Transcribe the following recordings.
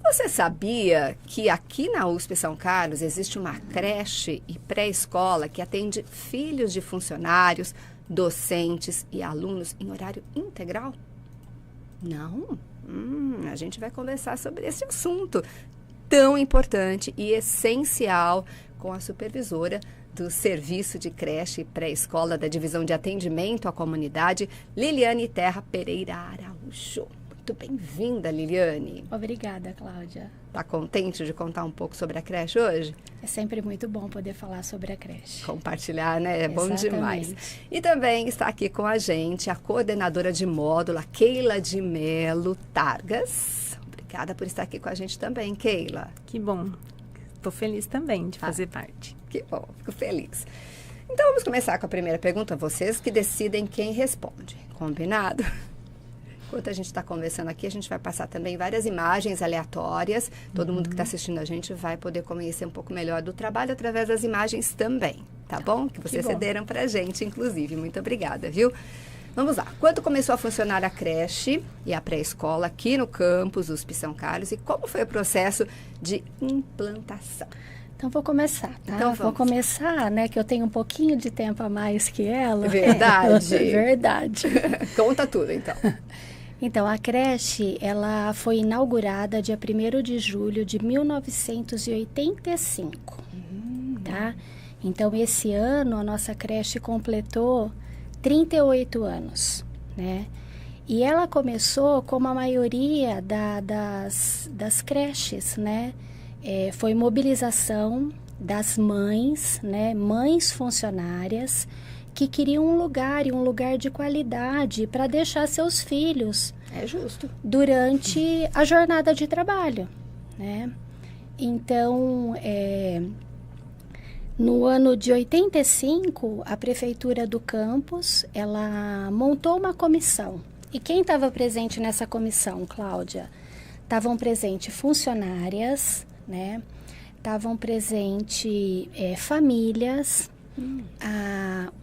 Você sabia que aqui na USP São Carlos existe uma creche e pré-escola que atende filhos de funcionários, docentes e alunos em horário integral? Não? A gente vai conversar sobre esse assunto tão importante e essencial com a supervisora do Serviço de Creche e Pré-Escola da Divisão de Atendimento à Comunidade, Liliane Terra Pereira Araújo. Muito bem-vinda, Liliane. Obrigada, Cláudia. Está contente de contar um pouco sobre a creche hoje? É sempre muito bom poder falar sobre a creche. Compartilhar, né? É bom Exatamente. demais. E também está aqui com a gente a coordenadora de módulo, a Keila de Melo Targas. Obrigada por estar aqui com a gente também, Keila. Que bom. Estou feliz também de fazer parte. Que bom, fico feliz. Então, vamos começar com a primeira pergunta. Vocês que decidem quem responde. Combinado? Enquanto a gente está conversando aqui, a gente vai passar também várias imagens aleatórias. Todo mundo que está assistindo a gente vai poder conhecer um pouco melhor do trabalho através das imagens também, tá bom? Que vocês cederam para a gente, inclusive. Muito obrigada, viu? Vamos lá. Quando começou a funcionar a creche e a pré-escola aqui no campus USP São Carlos e como foi o processo de implantação? Então, vou começar, tá? Então, vou começar, né, que eu tenho um pouquinho de tempo a mais que ela. Verdade. Verdade. Conta tudo, então. Então, a creche, ela foi inaugurada dia 1º de julho de 1985, tá? Então, esse ano, a nossa creche completou 38 anos, né? E ela começou como a maioria das creches, né? Foi mobilização das mães, né? Mães funcionárias que queriam um lugar e um lugar de qualidade para deixar seus filhos. É justo. Durante a jornada de trabalho, né? Então, no ano de 85, a prefeitura do campus, ela montou uma comissão. E quem estava presente nessa comissão, Cláudia? Estavam presentes funcionárias, né? Estavam presentes famílias,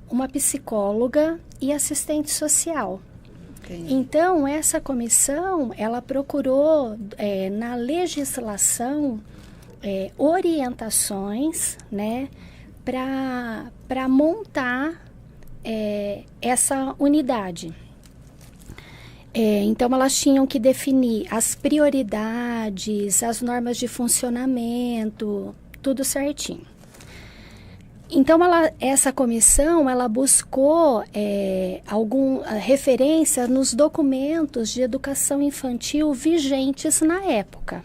uma psicóloga e assistente social. Entendi. Então, essa comissão, ela procurou, na legislação, orientações, né, para montar essa unidade. Então, elas tinham que definir as prioridades, as normas de funcionamento, tudo certinho. Então, essa comissão, ela buscou alguma referência nos documentos de educação infantil vigentes na época,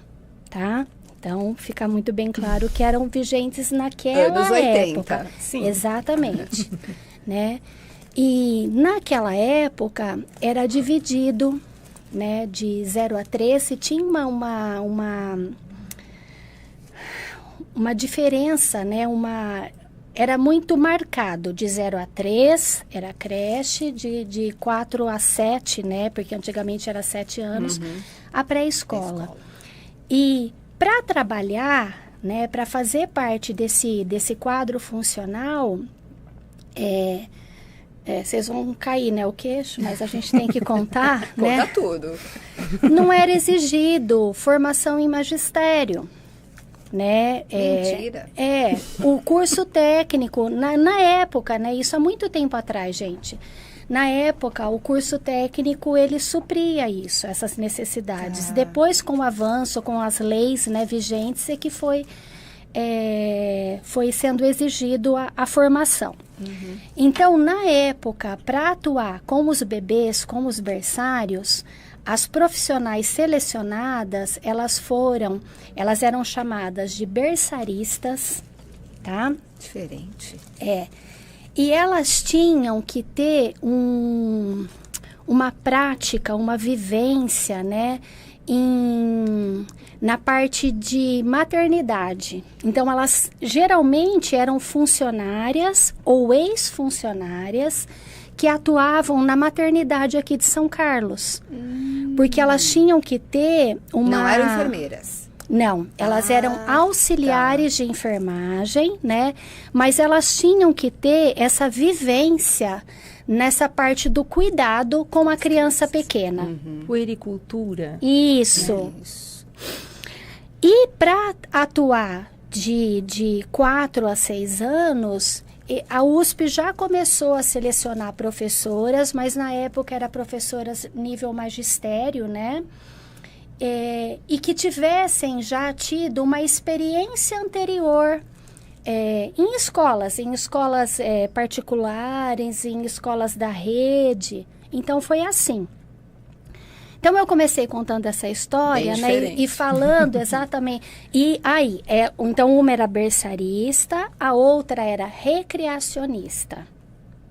tá? Então, fica muito bem claro que eram vigentes naquela Anos 80. época. Sim. Exatamente, né? E naquela época era dividido, né, de 0 a 3, e tinha uma diferença, né, era muito marcado, de 0 a 3 era creche, de 4 a 7, né, porque antigamente era 7 anos, a pré-escola. E para trabalhar, né, para fazer parte desse quadro funcional, vocês vão cair, né, o queixo, mas a gente tem que contar, né? Conta tudo. Não era exigido formação em magistério, né? Mentira. O curso técnico, na época, né, isso há muito tempo atrás, gente. Na época, o curso técnico, ele supria isso, essas necessidades. Depois, com o avanço, com as leis, né, vigentes, é que foi sendo exigido a formação. Então, na época, para atuar com os bebês, com os berçários, as profissionais selecionadas, elas eram chamadas de berçaristas, tá? Diferente. E elas tinham que ter uma prática, uma vivência, né, na parte de maternidade. Então, elas geralmente eram funcionárias ou ex-funcionárias que atuavam na maternidade aqui de São Carlos. Porque elas tinham que ter uma... Não eram enfermeiras. Não, elas eram auxiliares de enfermagem, né? Mas elas tinham que ter essa vivência nessa parte do cuidado com a criança pequena. Puericultura. Isso. E para atuar de 4 a 6 anos, a USP já começou a selecionar professoras, mas na época era professoras nível magistério, né? E que tivessem já tido uma experiência anterior em escolas particulares, em escolas da rede. Então, foi assim. Então, eu comecei contando essa história, né, e falando exatamente. E aí, então, uma era berçarista, a outra era recreacionista.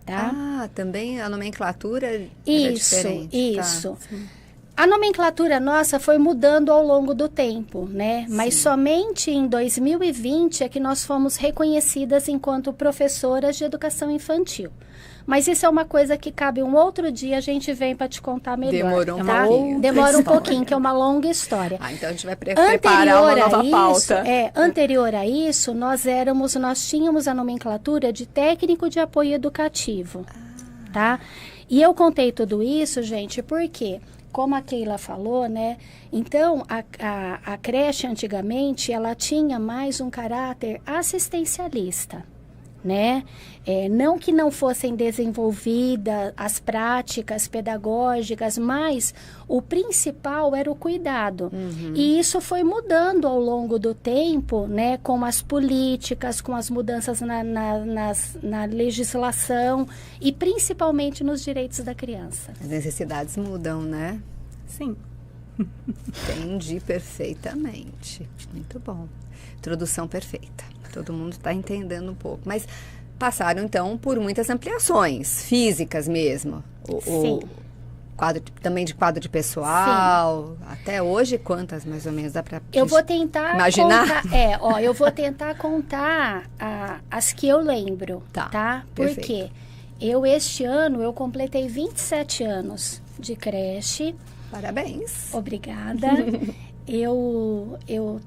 Tá? Ah, também a nomenclatura era diferente. Isso. Tá. A nomenclatura nossa foi mudando ao longo do tempo, né? Mas somente em 2020 é que nós fomos reconhecidas enquanto professoras de educação infantil. Mas isso é uma coisa que cabe um outro dia, a gente vem para te contar melhor. Demorou um pouquinho. Demora um pouquinho, que é uma longa história. Então a gente vai preparar uma nova pauta. Anterior a isso, nós tínhamos a nomenclatura de técnico de apoio educativo, tá? E eu contei tudo isso, gente, porque, como a Keila falou, né? Então, a creche antigamente, ela tinha mais um caráter assistencialista, né? Não que não fossem desenvolvidas as práticas pedagógicas, mas o principal era o cuidado. E isso foi mudando ao longo do tempo, né? Com as políticas, com as mudanças na legislação e principalmente nos direitos da criança. As necessidades mudam, né? Sim. Entendi perfeitamente. Muito bom. Introdução perfeita. Todo mundo está entendendo um pouco. Mas passaram, então, por muitas ampliações físicas mesmo. Sim. Também de quadro de pessoal. Sim. Até hoje, quantas mais ou menos dá para eu vou tentar imaginar? Eu vou tentar contar as que eu lembro, tá? Porque este ano, eu completei 27 anos de creche. Parabéns. Obrigada. Eu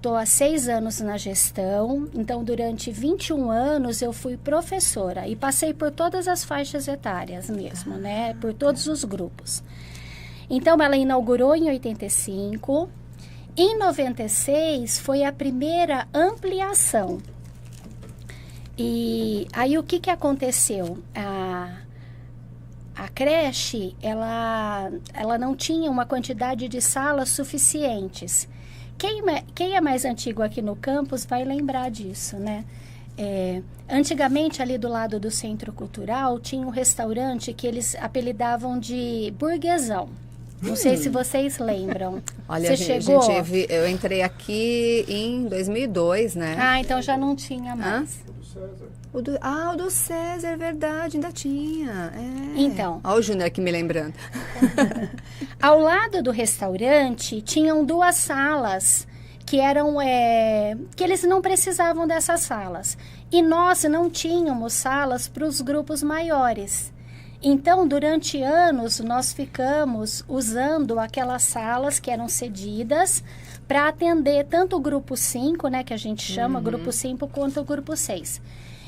tô há 6 anos na gestão, então durante 21 anos eu fui professora e passei por todas as faixas etárias mesmo, né? Por todos os grupos. Então ela inaugurou em 85, em 96 foi a primeira ampliação. E aí o que aconteceu? A creche, ela não tinha uma quantidade de salas suficientes. Quem é mais antigo aqui no campus vai lembrar disso, né? Antigamente, ali do lado do Centro Cultural, tinha um restaurante que eles apelidavam de Burguesão. Não sei se vocês lembram. Olha, eu entrei aqui em 2002, né? Ah, então já não tinha mais. O do César, é verdade, ainda tinha. Então. Olha o Júnior aqui me lembrando. Ao lado do restaurante, tinham 2 salas que eram... que eles não precisavam dessas salas. E nós não tínhamos salas para os grupos maiores. Então, durante anos, nós ficamos usando aquelas salas que eram cedidas para atender tanto o grupo 5, né, que a gente chama grupo 5, quanto o grupo 6.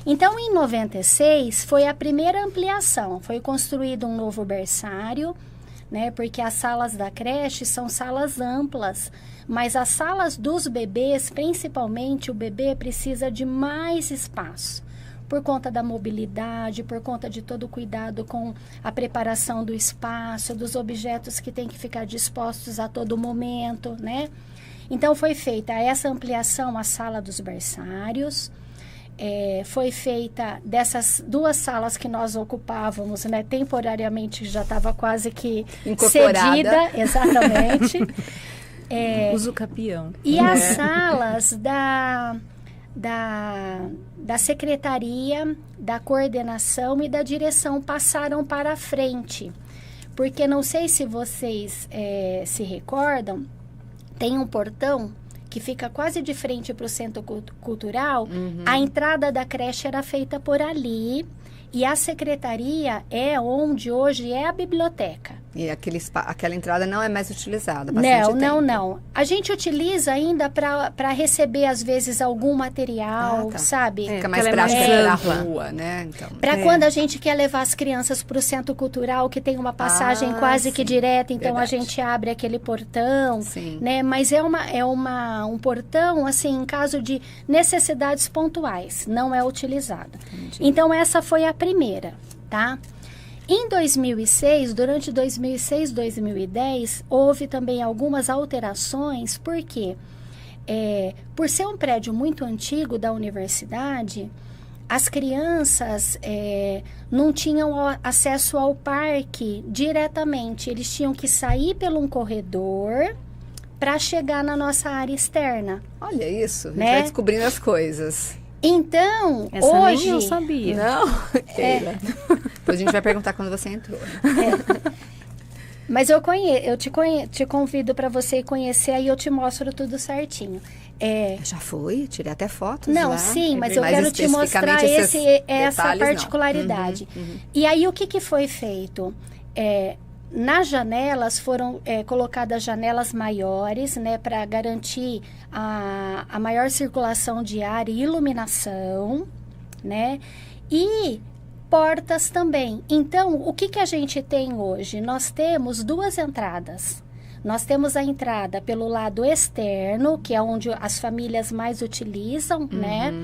Então, em 96, foi a primeira ampliação. Foi construído um novo berçário, né? Porque as salas da creche são salas amplas. Mas as salas dos bebês, principalmente, o bebê precisa de mais espaço. Por conta da mobilidade, por conta de todo o cuidado com a preparação do espaço, dos objetos que têm que ficar dispostos a todo momento, né? Então, foi feita essa ampliação à sala dos berçários. Foi feita dessas 2 salas que nós ocupávamos, né, temporariamente, já estava quase que cedida, exatamente. Uso capião. E as salas da secretaria, da coordenação e da direção passaram para a frente, porque não sei se vocês se recordam, tem um portão que fica quase de frente para o Centro Cultural. A entrada da creche era feita por ali e a secretaria é onde hoje é a biblioteca. E aquela entrada não é mais utilizada? Bastante Não. A gente utiliza ainda para receber, às vezes, algum material, sabe? Fica mais prática para a rua, né? Então, para quando a gente quer levar as crianças para o centro cultural, que tem uma passagem quase que direta, então a gente abre aquele portão, né? Mas é um portão, assim, em caso de necessidades pontuais, não é utilizado. Entendi. Então, essa foi a primeira, tá? Em 2006, durante 2006, 2010, houve também algumas alterações, porque por ser um prédio muito antigo da universidade, as crianças não tinham acesso ao parque diretamente, eles tinham que sair por um corredor para chegar na nossa área externa. Olha isso, a gente vai descobrindo as coisas. Então, essa hoje... nem eu sabia. Não? Depois a gente vai perguntar quando você entrou. Mas te convido para você conhecer, aí eu te mostro tudo certinho. Já fui, tirei até fotos Não, lá. sim, mas eu quero te mostrar essa particularidade. E aí, o que foi feito? Nas janelas foram colocadas janelas maiores, né, para garantir a maior circulação de ar e iluminação, né, e portas também. Então, o que a gente tem hoje? Nós temos duas entradas. Nós temos a entrada pelo lado externo, que é onde as famílias mais utilizam, né?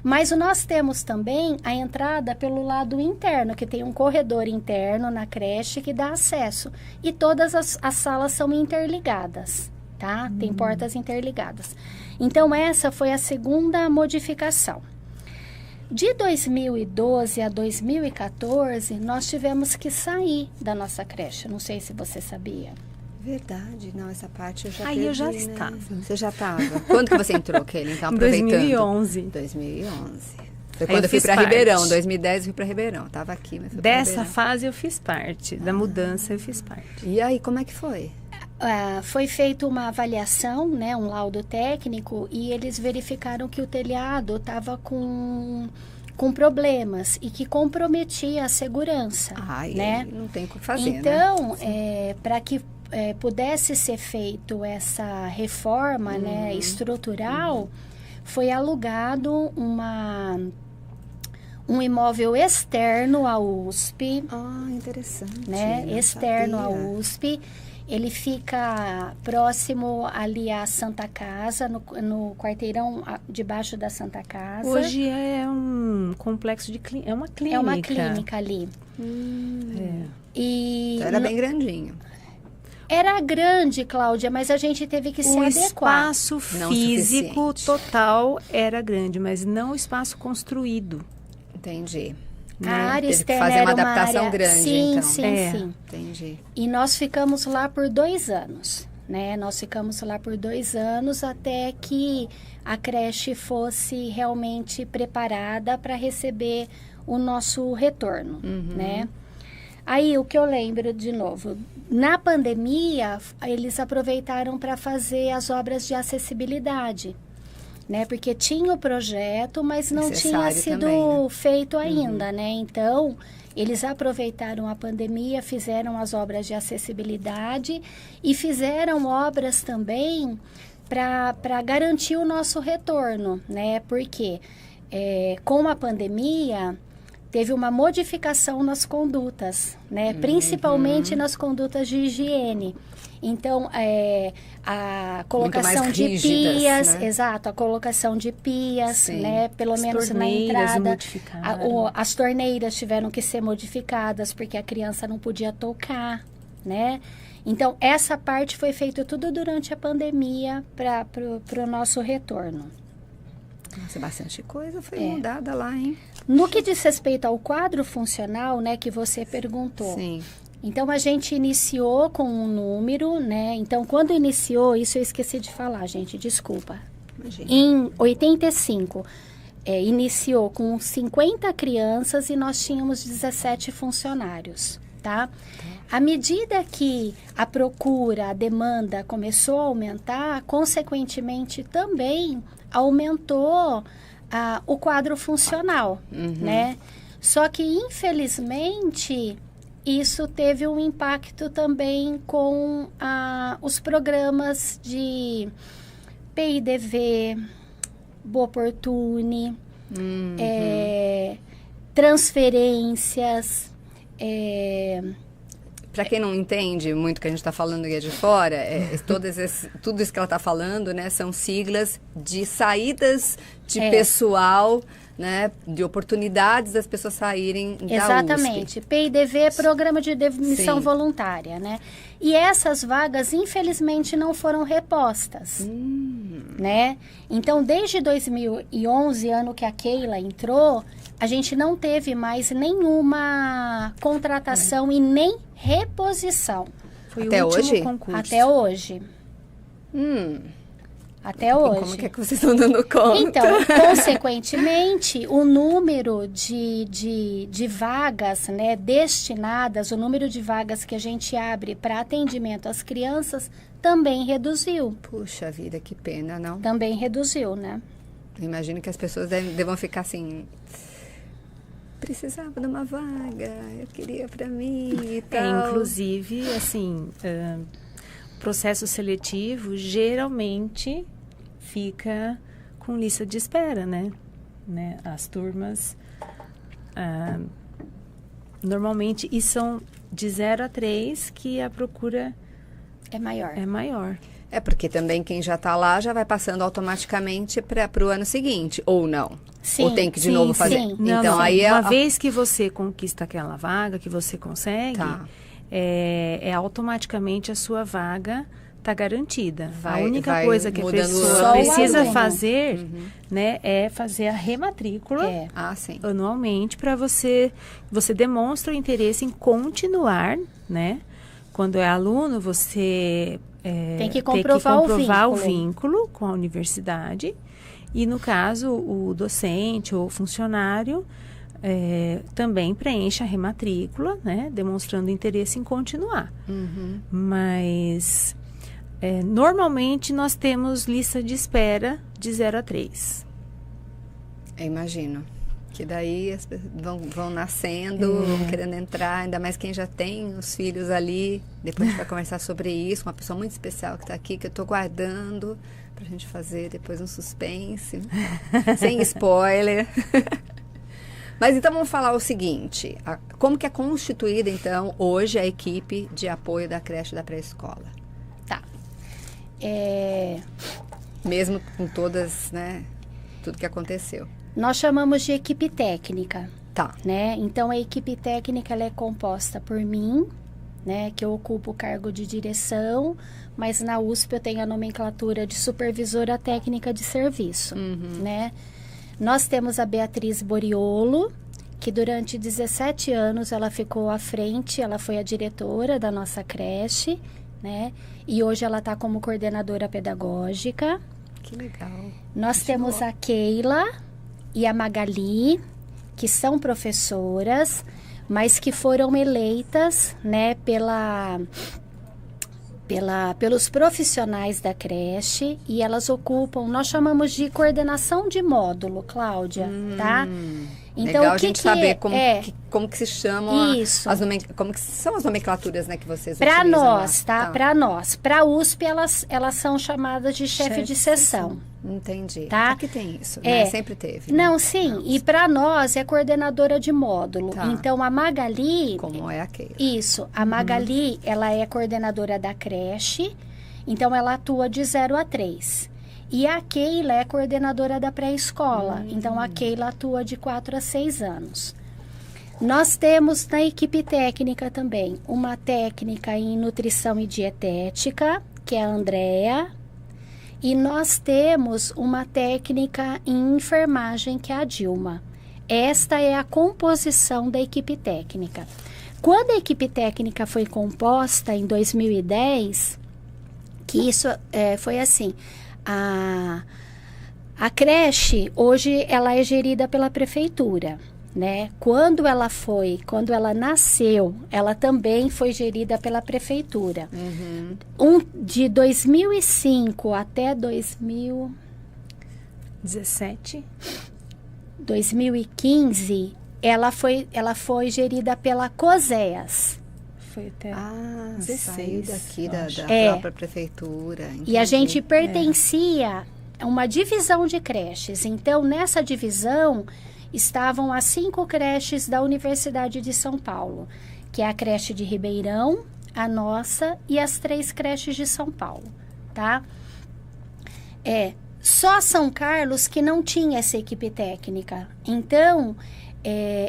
Mas nós temos também a entrada pelo lado interno, que tem um corredor interno na creche que dá acesso. E todas as salas são interligadas, tá? Tem portas interligadas. Então, essa foi a segunda modificação. De 2012 a 2014, nós tivemos que sair da nossa creche. Não sei se você sabia. Verdade, não, essa parte eu já Aí eu já estava. Você já estava. Quando que você entrou, Kelly? Então, em aproveitando. 2011. 2011. Foi quando eu fui para Ribeirão, 2010 eu fui para Ribeirão. Estava aqui, mas fui Dessa fase eu fiz parte, da mudança eu fiz parte. E aí, como é que foi? Foi feita uma avaliação, né, um laudo técnico, e eles verificaram que o telhado estava com problemas e que comprometia a segurança, né? Não tem o que fazer, então, para que pudesse ser feito essa reforma, né, estrutural, foi alugado um imóvel externo à USP. Interessante. Né, externo à USP. Ele fica próximo ali à Santa Casa, no quarteirão debaixo da Santa Casa. Hoje é um complexo de clínica, é uma clínica. É uma clínica ali. Então era bem grandinho. Era grande, Cláudia, mas a gente teve que se adequar. O espaço físico total era grande, mas não o espaço construído. Entendi. A área externa fazer uma era adaptação área... grande, sim, então. Sim. Entendi. E nós ficamos lá por 2 anos, né? Nós ficamos lá por 2 anos até que a creche fosse realmente preparada para receber o nosso retorno, né? Aí, o que eu lembro, de novo, na pandemia, eles aproveitaram para fazer as obras de acessibilidade, né? Porque tinha o projeto, mas não tinha sido também, né? feito ainda, né? Então, eles aproveitaram a pandemia, fizeram as obras de acessibilidade e fizeram obras também para garantir o nosso retorno, né? Porque com a pandemia teve uma modificação nas condutas, né? Principalmente nas condutas de higiene. Então, a colocação de pias, né? Exato, a colocação de pias, né? Pelo menos na entrada. As torneiras tiveram que ser modificadas porque a criança não podia tocar, né? Então, essa parte foi feita tudo durante a pandemia para o nosso retorno. Nossa, bastante coisa foi mudada lá, hein? No que diz respeito ao quadro funcional, né, que você perguntou. Sim. Então, a gente iniciou com um número, né? Então, quando iniciou, isso eu esqueci de falar, gente, desculpa. Imagina. Em 85, iniciou com 50 crianças e nós tínhamos 17 funcionários, tá? À medida que a procura, a demanda começou a aumentar, consequentemente também aumentou o quadro funcional, né? Só que, infelizmente, isso teve um impacto também com os programas de PIDV, Boa Oportune, transferências. Para quem não entende muito o que a gente está falando aqui de fora, tudo isso que ela está falando, né, são siglas de saídas de pessoal, né, de oportunidades das pessoas saírem da Exatamente. USP. PIDV é Programa de Demissão Voluntária, né? E essas vagas, infelizmente, não foram repostas, né? Então, desde 2011, ano que a Keila entrou, a gente não teve mais nenhuma contratação e nem reposição. Foi Até o último hoje? concurso. Até hoje. Até hoje. E como que vocês estão dando conta? Então, consequentemente, o número de vagas, né, destinadas, o número de vagas que a gente abre para atendimento às crianças também reduziu. Puxa vida, que pena, não? Também reduziu, né? Eu imagino que as pessoas devam ficar assim... Precisava de uma vaga, eu queria para mim e tal. Inclusive, assim... O processo seletivo geralmente fica com lista de espera, né? As turmas normalmente, e são de 0 a 3 que a procura é maior. É porque também quem já está lá já vai passando automaticamente para o ano seguinte, ou não? Sim, ou tem que de novo fazer? Sim. Então, não, aí uma vez que você conquista aquela vaga, que você consegue... Tá. Automaticamente a sua vaga está garantida. A única coisa que a mudando pessoa precisa aluno. fazer, né, é fazer a rematrícula sim. anualmente para você demonstra o interesse em continuar, né? Quando é aluno, você tem que comprovar o vínculo com a universidade e, no caso, o docente ou funcionário também preenche a rematrícula, né, demonstrando interesse em continuar. Mas, normalmente, nós temos lista de espera de 0 a 3. Eu imagino. Que daí as pessoas vão nascendo, vão querendo entrar, ainda mais quem já tem os filhos ali. Depois a gente vai conversar sobre isso. Uma pessoa muito especial que está aqui, que eu estou guardando para a gente fazer depois um suspense. Sem spoiler. Mas então vamos falar o seguinte, como que é constituída então hoje a equipe de apoio da creche da pré-escola? Tá. Mesmo com todas, né, tudo que aconteceu. Nós chamamos de equipe técnica. Tá. Né? Então a equipe técnica ela é composta por mim, né, que eu ocupo o cargo de direção, mas na USP eu tenho a nomenclatura de supervisora técnica de serviço, né? Nós temos a Beatriz Boriolo, que durante 17 anos ela ficou à frente, ela foi a diretora da nossa creche, né? E hoje ela está como coordenadora pedagógica. Que legal. Nós temos a Keila e a Magali, que são professoras, mas que foram eleitas, né, pelos profissionais da creche, e elas ocupam, nós chamamos de coordenação de módulo, Cláudia, tá? Então, legal a gente saber como que se chamam como que são as nomenclaturas, né, que vocês utilizam. Para nós, lá. tá? Para nós. Para a USP, elas são chamadas de chefe de seção. Entendi. Tá? Aqui tem isso, né? Sempre teve. Não, sim. Não. E para nós é coordenadora de módulo. Tá. Então, a Magali... Como é a Keila. Isso. A Magali, ela é coordenadora da creche. Então, ela atua de 0 a 3. E a Keila é coordenadora da pré-escola. Então, a Keila atua de 4 a 6 anos. Nós temos na equipe técnica também uma técnica em nutrição e dietética, que é a Andrea. E nós temos uma técnica em enfermagem, que é a Dilma. Esta é a composição da equipe técnica. Quando a equipe técnica foi composta em 2010, que isso foi assim... A creche, hoje, ela é gerida pela prefeitura, né? Quando ela nasceu, ela também foi gerida pela prefeitura. De 2005 até 2015, ela foi gerida pela COSEAS. Foi até Saiu 16 daqui da É. própria prefeitura. E a entendi. gente pertencia a uma divisão de creches. Então, nessa divisão, estavam as 5 creches da Universidade de São Paulo, que é a creche de Ribeirão, a nossa e as 3 creches de São Paulo, tá? Só São Carlos que não tinha essa equipe técnica. Então,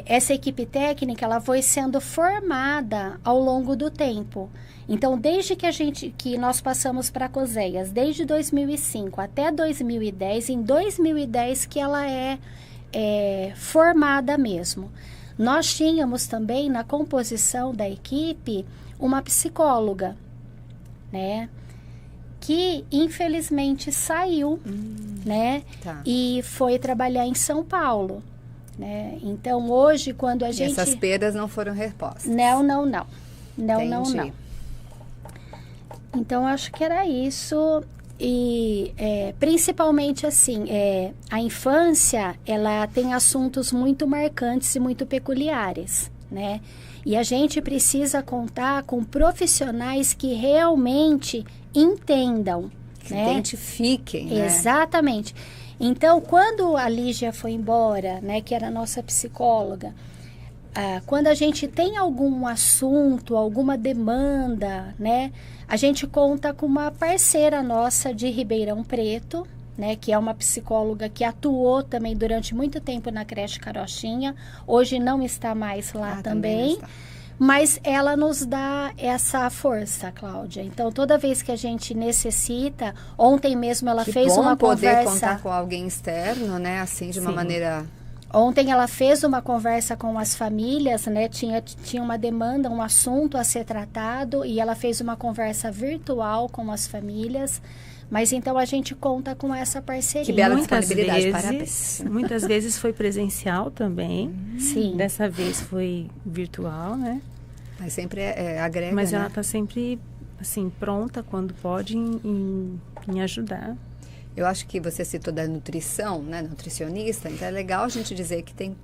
essa equipe técnica, ela foi sendo formada ao longo do tempo. Então, desde que nós passamos para a COSEAS, desde 2005 até 2010, em 2010 que ela é formada mesmo. Nós tínhamos também na composição da equipe uma psicóloga, né? Que infelizmente saiu, né? Tá. E foi trabalhar em São Paulo, né? Então hoje quando a E gente... essas perdas não foram repostas. Não. Entendi. Então acho que era isso. E principalmente assim, a infância, ela tem assuntos muito marcantes e muito peculiares, né? E a gente precisa contar com profissionais que realmente entendam, Que né? identifiquem, né? Exatamente. Então, quando a Lígia foi embora, né, que era a nossa psicóloga, quando a gente tem algum assunto, alguma demanda, né, a gente conta com uma parceira nossa de Ribeirão Preto, né, que é uma psicóloga que atuou também durante muito tempo na creche Carochinha, hoje não está mais lá também, mas ela nos dá essa força, Cláudia. Então, toda vez que a gente necessita, ontem mesmo ela fez uma poder conversa... contar com alguém externo, né, assim, de uma maneira... Ontem ela fez uma conversa com as famílias, né? Tinha uma demanda, um assunto a ser tratado e ela fez uma conversa virtual com as famílias. Mas então a gente conta com essa parceria. Que bela Muitas disponibilidade, vezes, parabéns. muitas vezes foi presencial também. Sim. Dessa vez foi virtual, né? Mas sempre agrega, Mas né? ela está sempre, assim, pronta quando pode em ajudar. Eu acho que você citou da nutrição, né, nutricionista, então é legal a gente dizer que tem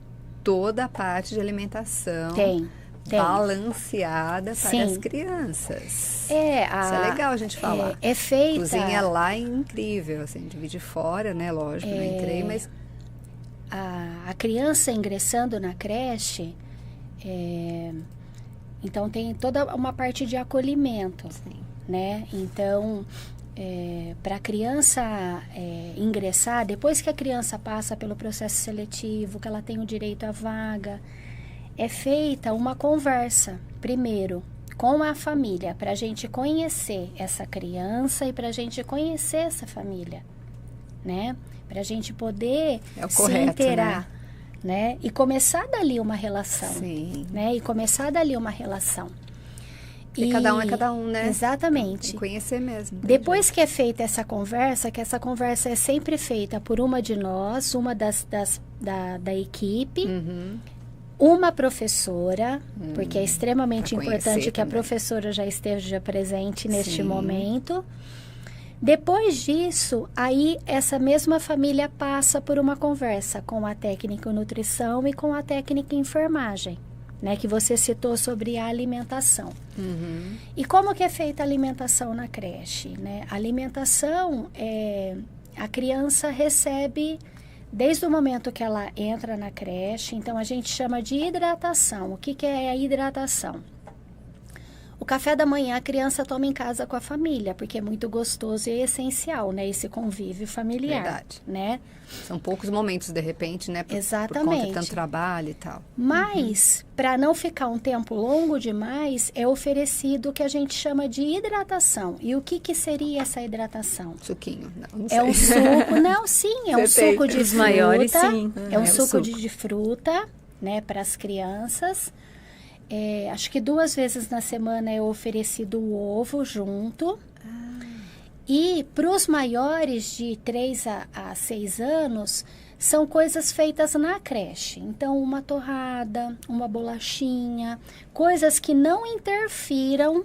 toda a parte de alimentação Tem. balanceada para Sim. as crianças. Isso É é legal a gente falar. É feita... Cozinha lá é incrível, assim, de vídeo fora, né, lógico, não entrei, mas... A criança ingressando na creche, então tem toda uma parte de acolhimento, Sim. né? Então... para a criança ingressar, depois que a criança passa pelo processo seletivo, que ela tem o direito à vaga, é feita uma conversa, primeiro, com a família, para a gente conhecer essa criança e para a gente conhecer essa família, né? Para a gente poder É o se correto, inteirar, né? E começar dali uma relação, Sim. né? E começar dali uma relação. E cada um é cada um, né? Exatamente. Tem que conhecer mesmo. Depois que é feita essa conversa, que essa conversa é sempre feita por uma de nós, uma da equipe, uma professora, porque é extremamente pra importante conhecer que a também. professora já esteja presente neste Sim. momento. Depois disso, aí essa mesma família passa por uma conversa com a técnica em nutrição e com a técnica em enfermagem, né, que você citou sobre a alimentação. E como que é feita a alimentação na creche, né? A alimentação, a criança recebe desde o momento que ela entra na creche, então a gente chama de hidratação. O que que é a hidratação? O café da manhã a criança toma em casa com a família, porque é muito gostoso e é essencial, né? Esse convívio familiar, Verdade. né? São poucos momentos, de repente, né? Por conta Exatamente. de tanto trabalho e tal. Mas, para não ficar um tempo longo demais, é oferecido o que a gente chama de hidratação. E o que seria essa hidratação? Suquinho. Não sei. É um suco, não, sim, é um Você tem suco de os fruta. maiores, sim. É um É o suco suco. de fruta, né, para as crianças. Acho que 2 vezes na semana é oferecido o ovo junto. E para os maiores de 3 a 6 anos, são coisas feitas na creche. Então, uma torrada, uma bolachinha, coisas que não interfiram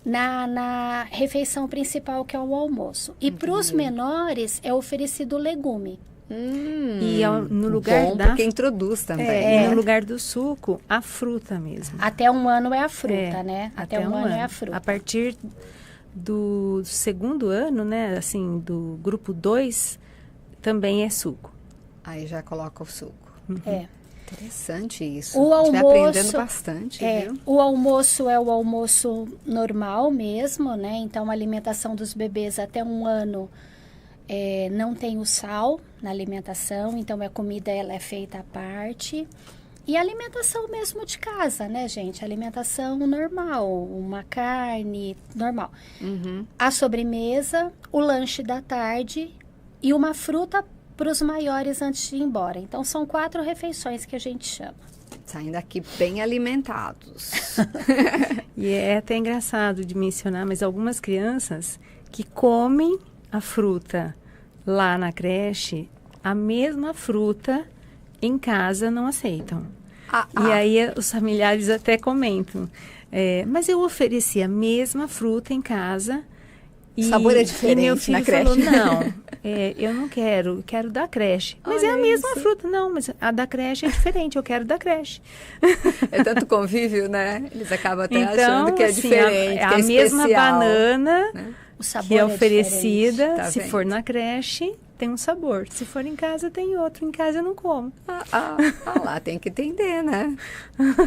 na refeição principal, que é o almoço. E para os menores, é oferecido legume. E no lugar bom porque introduz também. E no lugar do suco, a fruta mesmo. Até 1 ano é a fruta, né? Até 1 ano é a fruta. A partir do 2º ano, né, assim, do grupo 2, também é suco. Aí já coloca o suco. Interessante isso. O almoço, vai aprendendo bastante, viu? O almoço é o almoço normal mesmo, né? Então, a alimentação dos bebês até 1 ano não tem o sal na alimentação. Então, a comida ela é feita à parte. E a alimentação mesmo de casa, né, gente? Alimentação normal, uma carne normal. A sobremesa, o lanche da tarde e uma fruta para os maiores antes de ir embora. Então, são 4 refeições que a gente chama. Saindo daqui bem alimentados. E é até engraçado de mencionar, mas algumas crianças que comem a fruta lá na creche, a mesma fruta em casa não aceitam. E aí os familiares até comentam, mas eu ofereci a mesma fruta em casa. O sabor é diferente, e meu filho na creche. falou, não, eu não quero da creche. Mas Olha é a mesma isso. fruta. Não, mas a da creche é diferente, eu quero da creche. É tanto convívio, né? Eles acabam até Então, achando que é assim, diferente, a que é mesma especial, banana, né? O sabor que é oferecida, diferente. Tá se vendo? for na creche, tem um sabor. Se for em casa, tem outro. Em casa eu não como. Lá tem que entender, né?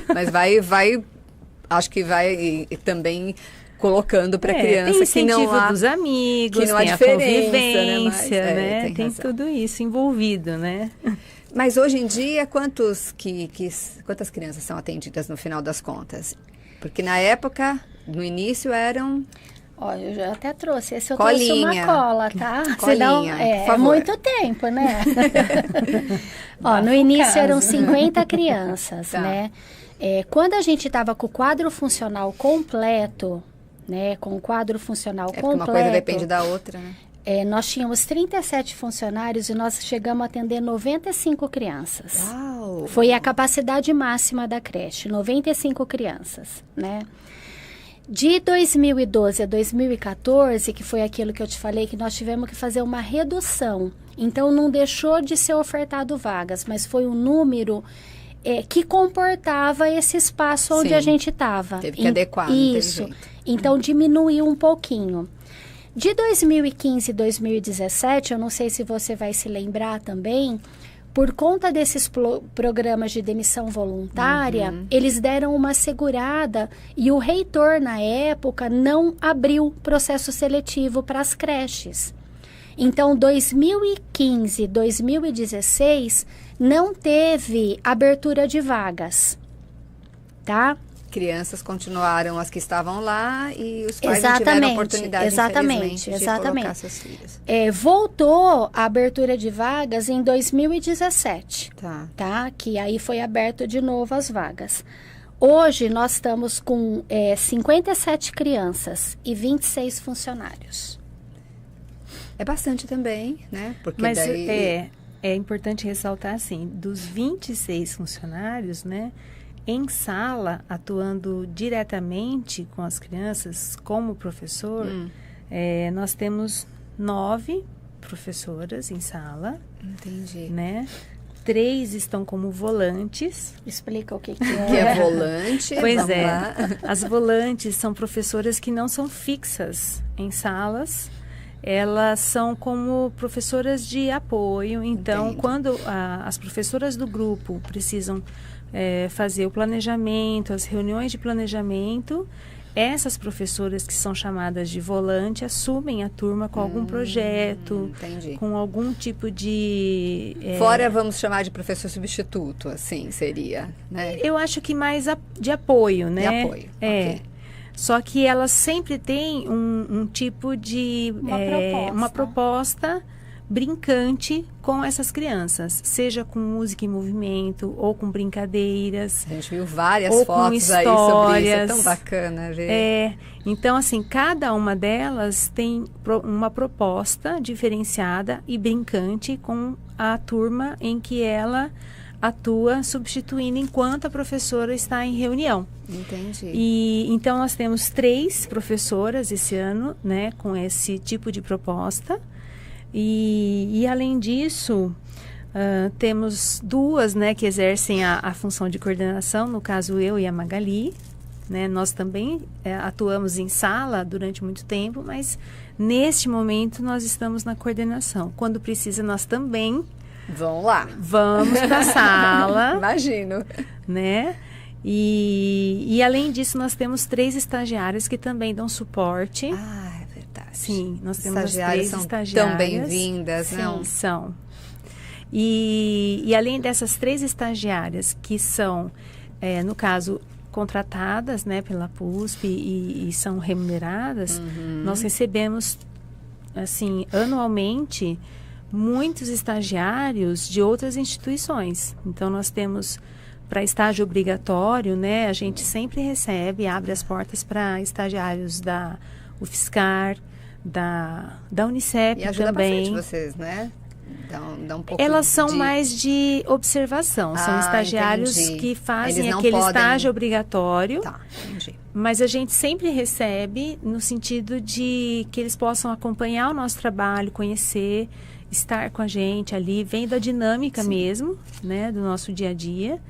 Mas acho que vai também colocando para criança tem que não incentivo há dos amigos, que não há tem a diferença, convivência, né? Mas, né? tem Tem razão. tudo isso envolvido, né? Mas hoje em dia, quantas crianças são atendidas no final das contas? Porque na época, no início, eram... Olha, eu já até trouxe. Esse eu Colinha. trouxe uma cola, tá? Colinha, por é favor. muito tempo, né? No início eram 50 crianças, Tá. né? Quando a gente estava com o quadro funcional completo, né? Com o quadro funcional Porque completo... uma coisa depende da outra, né? nós tínhamos 37 funcionários e nós chegamos a atender 95 crianças. Uau! Foi a capacidade máxima da creche, 95 crianças, né? De 2012 a 2014, que foi aquilo que eu te falei, que nós tivemos que fazer uma redução. Então, não deixou de ser ofertado vagas, mas foi um número que comportava esse espaço onde Sim. a gente estava. Teve que adequar, não teve Isso. jeito. Então, diminuiu um pouquinho. De 2015 e 2017, eu não sei se você vai se lembrar também, por conta desses programas de demissão voluntária, eles deram uma segurada e o reitor, na época, não abriu processo seletivo para as creches. Então, 2015, 2016, não teve abertura de vagas, tá? Crianças continuaram as que estavam lá e os pais não tiveram oportunidade, infelizmente, de colocar seus filhos. Voltou a abertura de vagas em 2017, tá? Que aí foi aberto de novo as vagas. Hoje nós estamos com 57 crianças e 26 funcionários. É bastante também, né? Porque Mas daí... é importante ressaltar, assim, dos 26 funcionários, né? Em sala, atuando diretamente com as crianças como professor, nós temos 9 professoras em sala. Entendi. Né? 3 estão como volantes. Explica o que é. Que é volante. Pois vamos é. lá. As volantes são professoras que não são fixas em salas. Elas são como professoras de apoio. Então, Entendo. quando as professoras do grupo precisam fazer o planejamento, as reuniões de planejamento, essas professoras que são chamadas de volante assumem a turma com algum projeto, Entendi. com algum tipo de... Fora, vamos chamar de professor substituto, assim, seria, né? Eu acho que mais de apoio, né? De apoio, ok. Só que elas sempre têm um tipo de... uma proposta brincante com essas crianças, seja com música em movimento ou com brincadeiras. A gente viu várias ou fotos com aí sobre isso, é histórias. tão bacana ver. Então, assim, cada uma delas tem uma proposta diferenciada e brincante com a turma em que ela atua substituindo enquanto a professora está em reunião. Entendi. E então nós temos 3 professoras esse ano, né, com esse tipo de proposta. E além disso, temos duas, né, que exercem a função de coordenação, no caso eu e a Magali, né? Nós também atuamos em sala durante muito tempo, mas neste momento nós estamos na coordenação. Quando precisa, nós também vamos para a sala. Imagino. Né? E além disso, nós temos 3 estagiários que também dão suporte. Ah, é verdade. Sim, nós temos as 3 são estagiárias. tão bem-vindas, não? São. E além dessas 3 estagiárias que são, no caso, contratadas, né, pela PUSP e são remuneradas, nós recebemos, assim, anualmente, muitos estagiários de outras instituições. Então, nós temos, para estágio obrigatório, né, a gente sempre recebe, abre as portas para estagiários da UFSCar, da Unicep e ajuda também. bastante vocês, né? Dá um pouco Elas são mais de observação, são estagiários que fazem aquele estágio obrigatório. Tá, entendi. Mas a gente sempre recebe no sentido de que eles possam acompanhar o nosso trabalho, conhecer, estar com a gente ali, vendo a dinâmica mesmo, né, do nosso dia a dia.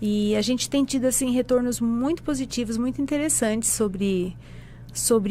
E a gente tem tido, assim, retornos muito positivos, muito interessantes sobre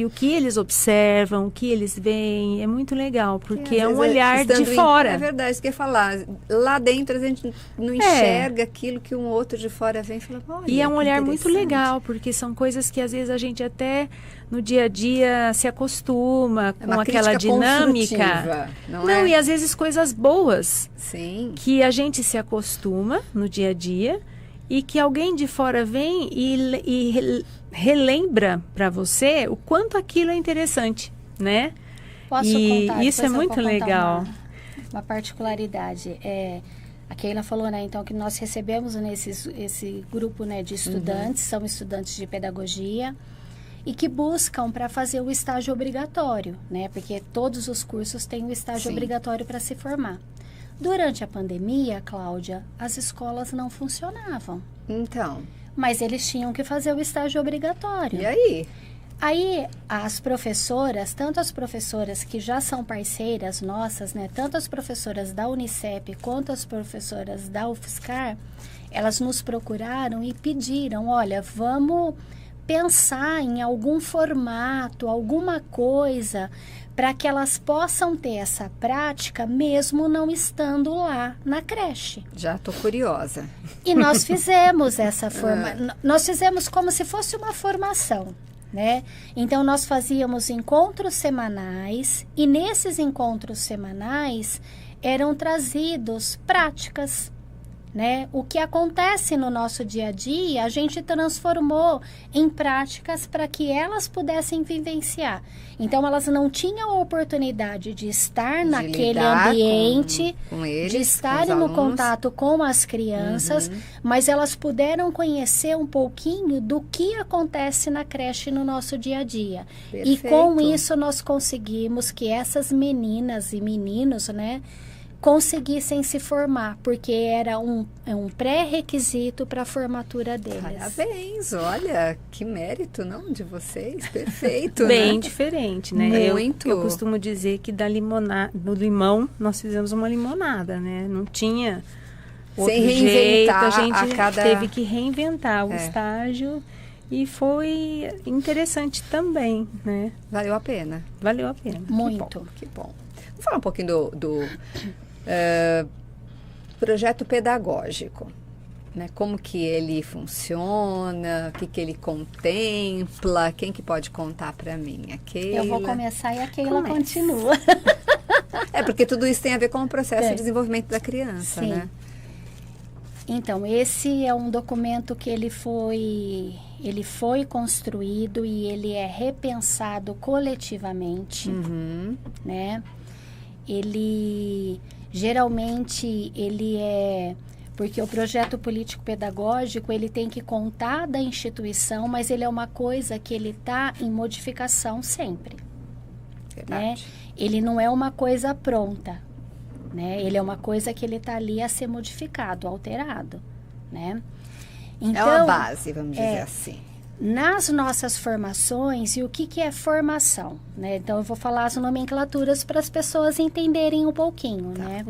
o que eles observam, o que eles veem. É muito legal, porque é um olhar de fora. É verdade, isso que eu ia falar. Lá dentro a gente não enxerga aquilo que um outro de fora vem e fala, olha, e é um olhar muito legal, porque são coisas que às vezes a gente até no dia a dia se acostuma com aquela dinâmica. Não, e às vezes coisas boas. Sim. Que a gente se acostuma no dia a dia e que alguém de fora vem e relembra para você o quanto aquilo é interessante, né? Posso contar? Isso é muito legal. Uma particularidade. A Keila falou, né, então, que nós recebemos esse grupo, né, de estudantes, são estudantes de pedagogia, e que buscam para fazer o estágio obrigatório, né? Porque todos os cursos têm o estágio obrigatório para se formar. Durante a pandemia, Cláudia, as escolas não funcionavam. Então. Mas eles tinham que fazer o estágio obrigatório. E aí? Aí, as professoras, tanto as professoras que já são parceiras nossas, né? Tanto as professoras da Unicep quanto as professoras da UFSCar, elas nos procuraram e pediram, olha, vamos pensar em algum formato, alguma coisa para que elas possam ter essa prática mesmo não estando lá na creche. Já estou curiosa. E nós fizemos essa nós fizemos como se fosse uma formação, né? Então, nós fazíamos encontros semanais e nesses encontros semanais eram trazidos práticas, né? O que acontece no nosso dia a dia, a gente transformou em práticas para que elas pudessem vivenciar. Então, elas não tinham a oportunidade de estar naquele ambiente, com eles, de estarem no contato com as crianças, mas elas puderam conhecer um pouquinho do que acontece na creche no nosso dia a dia. Perfeito. E com isso, nós conseguimos que essas meninas e meninos, né, conseguissem se formar, porque era um pré-requisito para a formatura deles. Parabéns, olha, que mérito, não, de vocês, perfeito. Bem né? diferente, né? Muito. Eu costumo dizer que do limão nós fizemos uma limonada, né? Não tinha outro jeito, a gente teve que reinventar o estágio e foi interessante também, né? Valeu a pena. Valeu a pena. Muito. Que bom. Vamos falar um pouquinho do projeto pedagógico, né? Como que ele funciona, o que ele contempla, quem que pode contar para mim? A Keila? Eu vou começar e a Keila continua. Porque tudo isso tem a ver com o processo de desenvolvimento da criança, Sim. né? Então, esse é um documento que ele foi construído e ele é repensado coletivamente, né? Ele, geralmente, porque o projeto político-pedagógico, ele tem que contar da instituição, mas ele é uma coisa que ele está em modificação sempre, né? Ele não é uma coisa pronta, né? Ele é uma coisa que ele está ali a ser modificado, alterado, né? Então, é uma base, vamos dizer assim. Nas nossas formações, e o que é formação, né? Então, eu vou falar as nomenclaturas para as pessoas entenderem um pouquinho, né?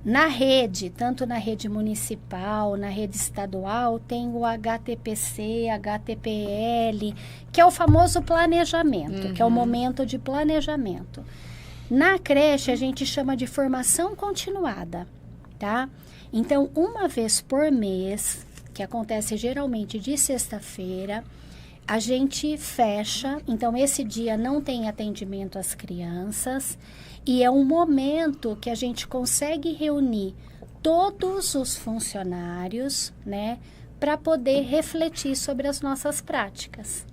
Na rede, tanto na rede municipal, na rede estadual, tem o HTPC, HTPL, que é o famoso planejamento, que é o momento de planejamento. Na creche, a gente chama de formação continuada, tá? Então, uma vez por mês, que acontece geralmente de sexta-feira, a gente fecha. Então, esse dia não tem atendimento às crianças e é um momento que a gente consegue reunir todos os funcionários, né, para poder refletir sobre as nossas práticas,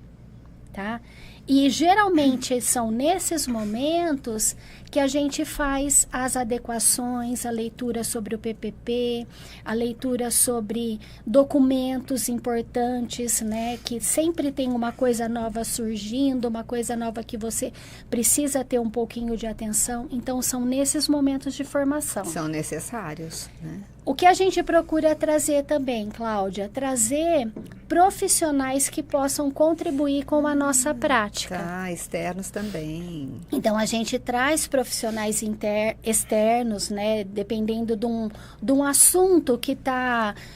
tá? E geralmente são nesses momentos que a gente faz as adequações, a leitura sobre o PPP, a leitura sobre documentos importantes, né? Que sempre tem uma coisa nova surgindo, uma coisa nova que você precisa ter um pouquinho de atenção. Então, são nesses momentos de formação. São necessários, né? O que a gente procura trazer também, Cláudia, trazer profissionais que possam contribuir com a nossa prática. Tá, externos também. Então, a gente traz profissionais externos, né, dependendo de um assunto que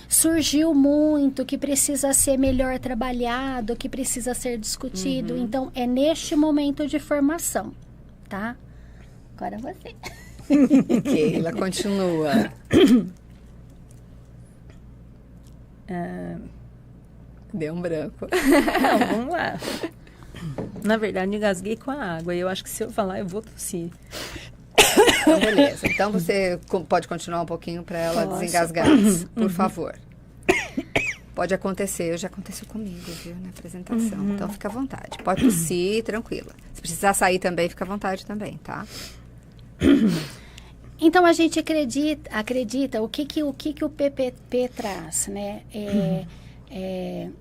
surgiu muito, que precisa ser melhor trabalhado, que precisa ser discutido. Então, é neste momento de formação, tá? Agora você. Keila, continua. Deu um branco. Não, vamos lá. Na verdade, engasguei com a água. E eu acho que se eu falar, eu vou tossir. Então, beleza. Então, você pode continuar um pouquinho para ela desengasgar, por favor. Pode acontecer, já aconteceu comigo, viu, na apresentação. Então, fica à vontade. Pode tossir, tranquila. Se precisar sair também, fica à vontade também, tá? Então, a gente acredita o que o PPP traz, né?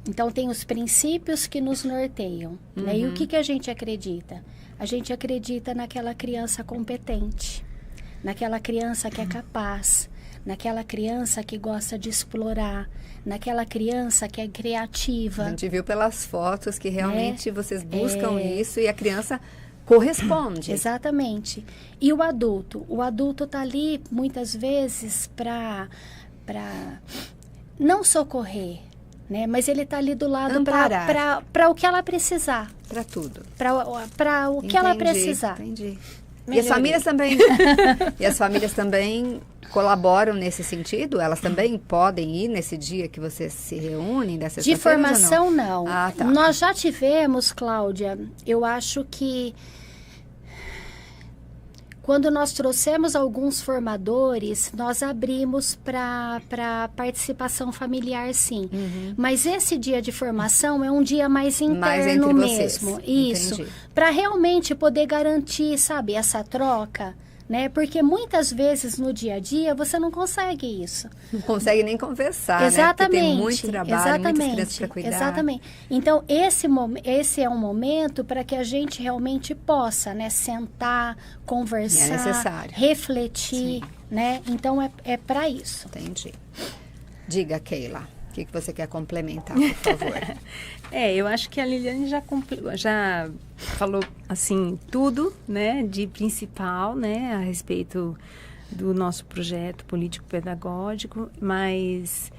Então, tem os princípios que nos norteiam, né? E o que a gente acredita? A gente acredita naquela criança competente, naquela criança que é capaz, naquela criança que gosta de explorar, naquela criança que é criativa. A gente viu pelas fotos que realmente vocês buscam isso e a criança corresponde. Exatamente. E o adulto está ali muitas vezes para não socorrer, né? Mas ele está ali do lado para o que ela precisar. Para tudo. Para o que ela precisar. Entendi. E as famílias também. E as famílias também colaboram nesse sentido? Elas também podem ir nesse dia que vocês se reúnem dessa De formação, não. Ah, tá. Nós já tivemos, Cláudia, eu acho que quando nós trouxemos alguns formadores, nós abrimos para participação familiar, sim. Mas esse dia de formação é um dia mais interno mesmo. Isso. Para realmente poder garantir, sabe, essa troca, né? Porque muitas vezes no dia a dia você não consegue isso. Não consegue nem conversar, exatamente, né? Porque tem muito trabalho, muitas crianças para cuidar. Exatamente. Então, esse é um momento para que a gente realmente possa, né, sentar, conversar, refletir, né? Então, é para isso. Entendi. Diga, Keila, o que você quer complementar, por favor? Eu acho que a Liliane já falou, assim, tudo, né, de principal, né, a respeito do nosso projeto político-pedagógico, mas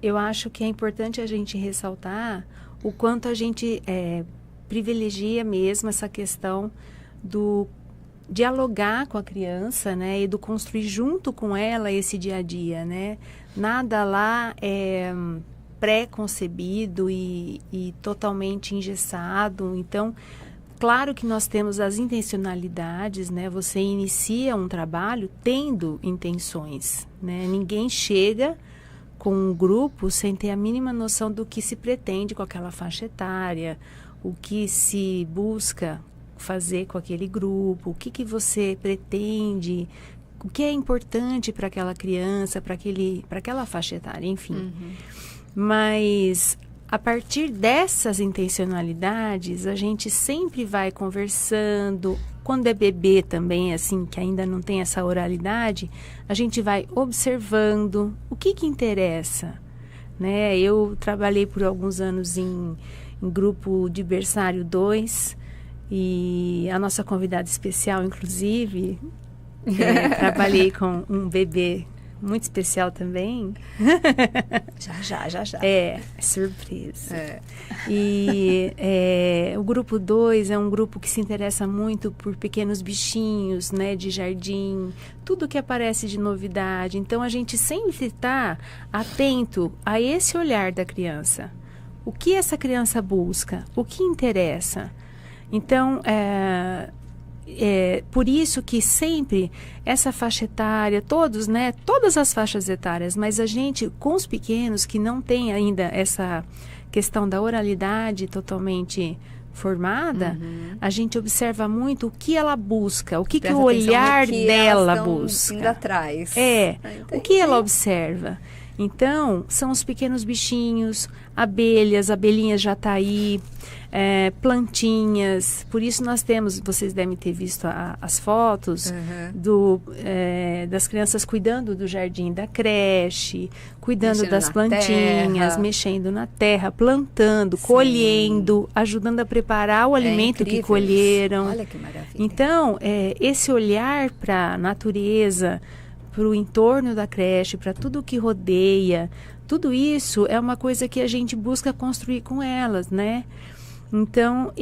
eu acho que é importante a gente ressaltar o quanto a gente privilegia mesmo essa questão do dialogar com a criança, né, e do construir junto com ela esse dia a dia, né, nada lá é pré-concebido e totalmente engessado. Então, claro que nós temos as intencionalidades, né? Você inicia um trabalho tendo intenções, né? Ninguém chega com um grupo sem ter a mínima noção do que se pretende com aquela faixa etária, o que se busca fazer com aquele grupo, o que você pretende, o que é importante para aquela criança, para aquela faixa etária, enfim. Mas, a partir dessas intencionalidades, a gente sempre vai conversando. Quando é bebê também, assim, que ainda não tem essa oralidade, a gente vai observando o que interessa. né? Eu trabalhei por alguns anos em grupo de berçário 2 e a nossa convidada especial, inclusive, trabalhei com um bebê muito especial também. Já. É, surpresa. E o grupo 2 é um grupo que se interessa muito por pequenos bichinhos, né, de jardim, tudo que aparece de novidade. Então, a gente sempre está atento a esse olhar da criança. O que essa criança busca? O que interessa? Então, por isso que sempre essa faixa etária, todas as faixas etárias, mas a gente, com os pequenos que não tem ainda essa questão da oralidade totalmente formada, a gente observa muito o que ela busca, o que o olhar dela busca. Indo atrás. O que ela observa. Então, são os pequenos bichinhos, abelhinhas jataí, plantinhas. Por isso nós temos, vocês devem ter visto as fotos das crianças cuidando do jardim da creche, cuidando das plantinhas, mexendo na terra, plantando, colhendo, ajudando a preparar o alimento que colheram. Olha que maravilha. Então, esse olhar para a natureza, para o entorno da creche, para tudo que rodeia, tudo isso é uma coisa que a gente busca construir com elas, né? Então,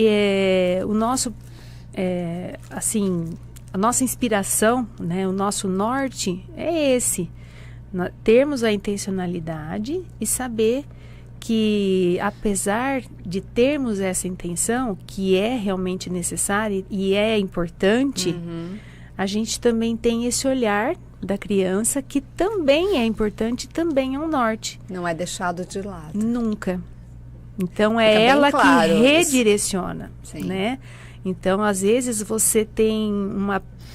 a nossa inspiração, né, o nosso norte é esse, termos a intencionalidade e saber que, apesar de termos essa intenção, que é realmente necessária e é importante, a gente também tem esse olhar da criança, que também é importante, também é um norte. Não é deixado de lado. Nunca. Então, é ela que redireciona, né? Então, às vezes, você tem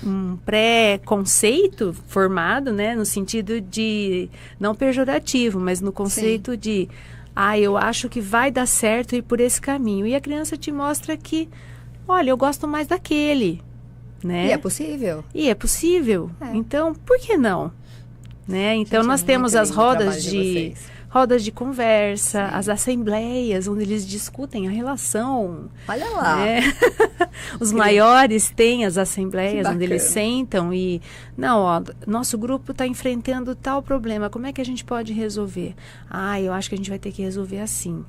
um pré-conceito formado, né? No sentido de, não pejorativo, mas no conceito de, eu acho que vai dar certo ir por esse caminho. E a criança te mostra que, olha, eu gosto mais daquele. Né? E é possível. Então, por que não? Né? Então, nós temos as rodas de conversa, as assembleias, onde eles discutem a relação. Olha lá. Né? Os maiores têm as assembleias, onde eles sentam e... nosso grupo está enfrentando tal problema, como é que a gente pode resolver? Eu acho que a gente vai ter que resolver assim.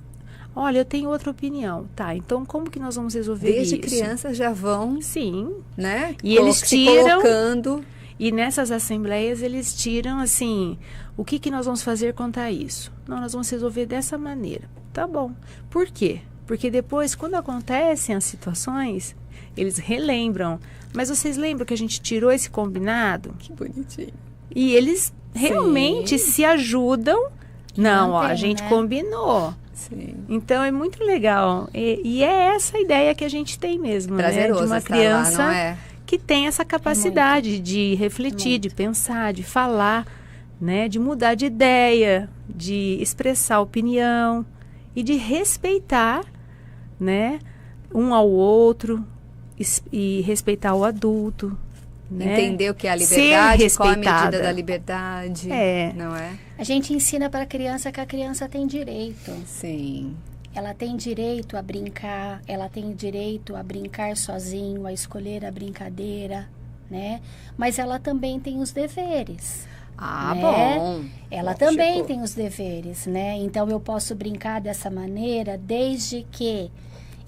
Olha, eu tenho outra opinião. Tá, então como que nós vamos resolver isso? Desde crianças já vão... Sim. Né? E eles tiram... colocando... E nessas assembleias eles tiram, assim, o que nós vamos fazer quanto a isso? Não, nós vamos resolver dessa maneira. Tá bom. Por quê? Porque depois, quando acontecem as situações, eles relembram. Mas vocês lembram que a gente tirou esse combinado? Que bonitinho. E eles realmente se ajudam. A gente combinou. Sim. Então, é muito legal. E é essa ideia que a gente tem mesmo, prazeroso, né? De uma criança lá, que tem essa capacidade de refletir, de pensar, de falar, né? De mudar de ideia, de expressar opinião e de respeitar, né? Um ao outro e respeitar o adulto. Né? Entender o que é a liberdade, qual a medida da liberdade, não é? A gente ensina para a criança que a criança tem direito. Sim. Ela tem direito a brincar, ela tem direito a brincar sozinho, a escolher a brincadeira, né? Mas ela também tem os deveres. Bom. Ela também tem os deveres, né? Então, eu posso brincar dessa maneira desde que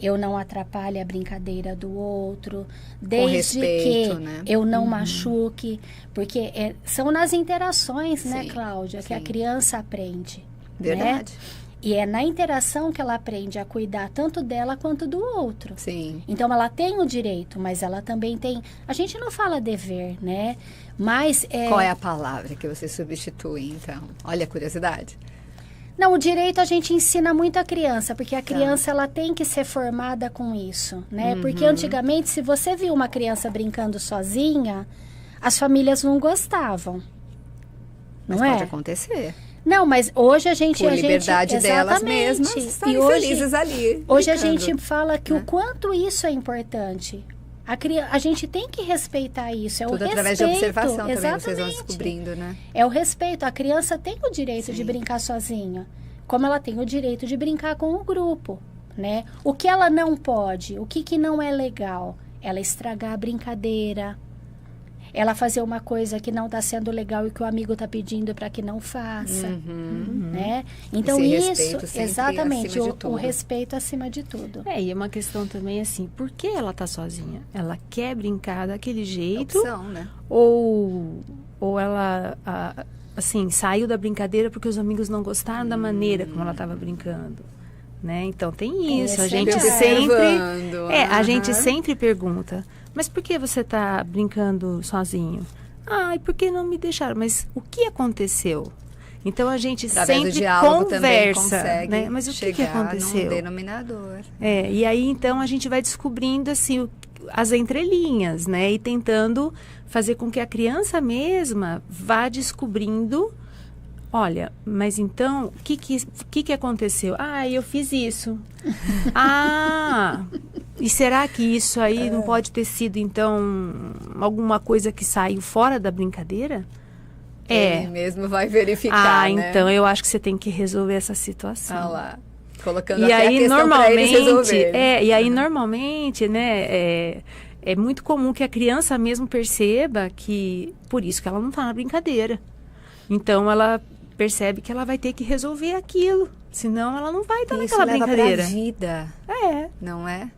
eu não atrapalhe a brincadeira do outro, desde respeito, que né? eu não machuque, porque são nas interações, né, Cláudia, que a criança aprende. Verdade. Né? E é na interação que ela aprende a cuidar tanto dela quanto do outro. Sim. Então, ela tem o direito, mas ela também tem... A gente não fala dever, né? Mas... Qual é a palavra que você substitui, então? Olha a curiosidade. Não, o direito a gente ensina muito a criança, porque a criança ela tem que ser formada com isso, né? Porque antigamente, se você viu uma criança brincando sozinha, as famílias não gostavam. Mas não pode é? acontecer. Não, mas hoje a gente... Por liberdade delas mesmas, estarem felizes ali. Hoje a gente fala que o quanto isso é importante. A gente tem que respeitar isso, é tudo o respeito. Através de observação também, exatamente. vocês vão descobrindo, né? É o respeito, a criança tem o direito de brincar sozinha. como ela tem o direito de brincar com o grupo, né? O que ela não pode, o que não é legal? Ela estragar a brincadeira, ela fazer uma coisa que não está sendo legal e que o amigo está pedindo para que não faça, né? Então isso, exatamente, o respeito acima de tudo. E é uma questão também assim, por que ela está sozinha? Ela quer brincar daquele jeito? Opção, né? Ou ela, assim, saiu da brincadeira porque os amigos não gostaram da maneira como ela estava brincando? Né? Então tem isso, a gente sempre pergunta, mas por que você está brincando sozinho? E por que não me deixaram? Mas o que aconteceu? Então a gente sempre conversa, né? Mas o que aconteceu? Num denominador. E aí então a gente vai descobrindo assim as entrelinhas, né? E tentando fazer com que a criança mesma vá descobrindo. Olha, mas então, o que aconteceu? Eu fiz isso. E será que isso aí não pode ter sido, então, alguma coisa que saiu fora da brincadeira? Ele mesmo vai verificar, né? Então eu acho que você tem que resolver essa situação. Lá. Colocando até a questão para eles resolverem. E aí, normalmente, né, é muito comum que a criança mesmo perceba que, por isso que ela não está na brincadeira. Então, ela percebe que ela vai ter que resolver aquilo, senão ela não vai estar naquela brincadeira. Isso leva pra vida, não é?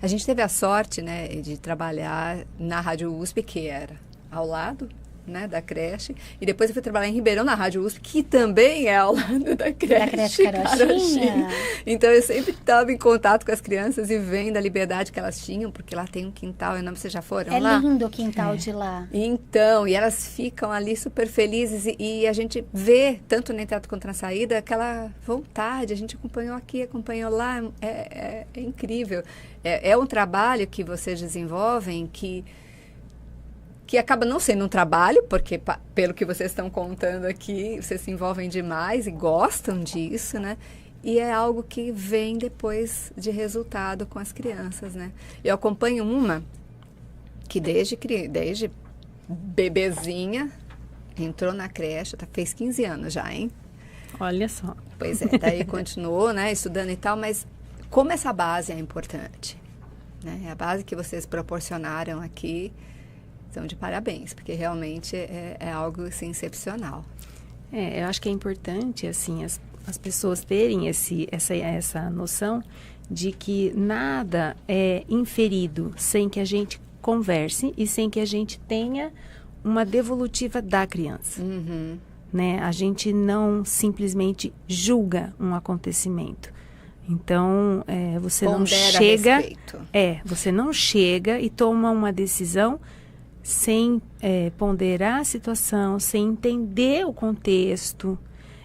A gente teve a sorte, né, de trabalhar na Rádio USP, que era ao lado, né, da creche, e depois eu fui trabalhar em Ribeirão, na Rádio USP, que também é ao lado da creche Carochinha. Então eu sempre estava em contato com as crianças e vendo a liberdade que elas tinham, porque lá tem um quintal enorme. Vocês já foram lá? É lindo o quintal de lá. Então, e elas ficam ali super felizes e a gente vê, tanto na entrada quanto na saída, aquela vontade. A gente acompanhou aqui, acompanhou lá, é incrível. É um trabalho que vocês desenvolvem que acaba não sendo um trabalho, porque pelo que vocês estão contando aqui, vocês se envolvem demais e gostam disso, né? E é algo que vem depois de resultado com as crianças, né? Eu acompanho uma que desde bebezinha entrou na creche, fez 15 anos já, hein? Olha só. Pois é, daí continuou, né, estudando e tal, mas como essa base é importante, né? A base que vocês proporcionaram aqui são de parabéns, porque realmente é algo assim, excepcional. Eu acho que é importante assim, as pessoas terem essa noção de que nada é inferido sem que a gente converse e sem que a gente tenha uma devolutiva da criança. Né? A gente não simplesmente julga um acontecimento. Então, você não chega... você não chega e toma uma decisão sem ponderar a situação, sem entender o contexto.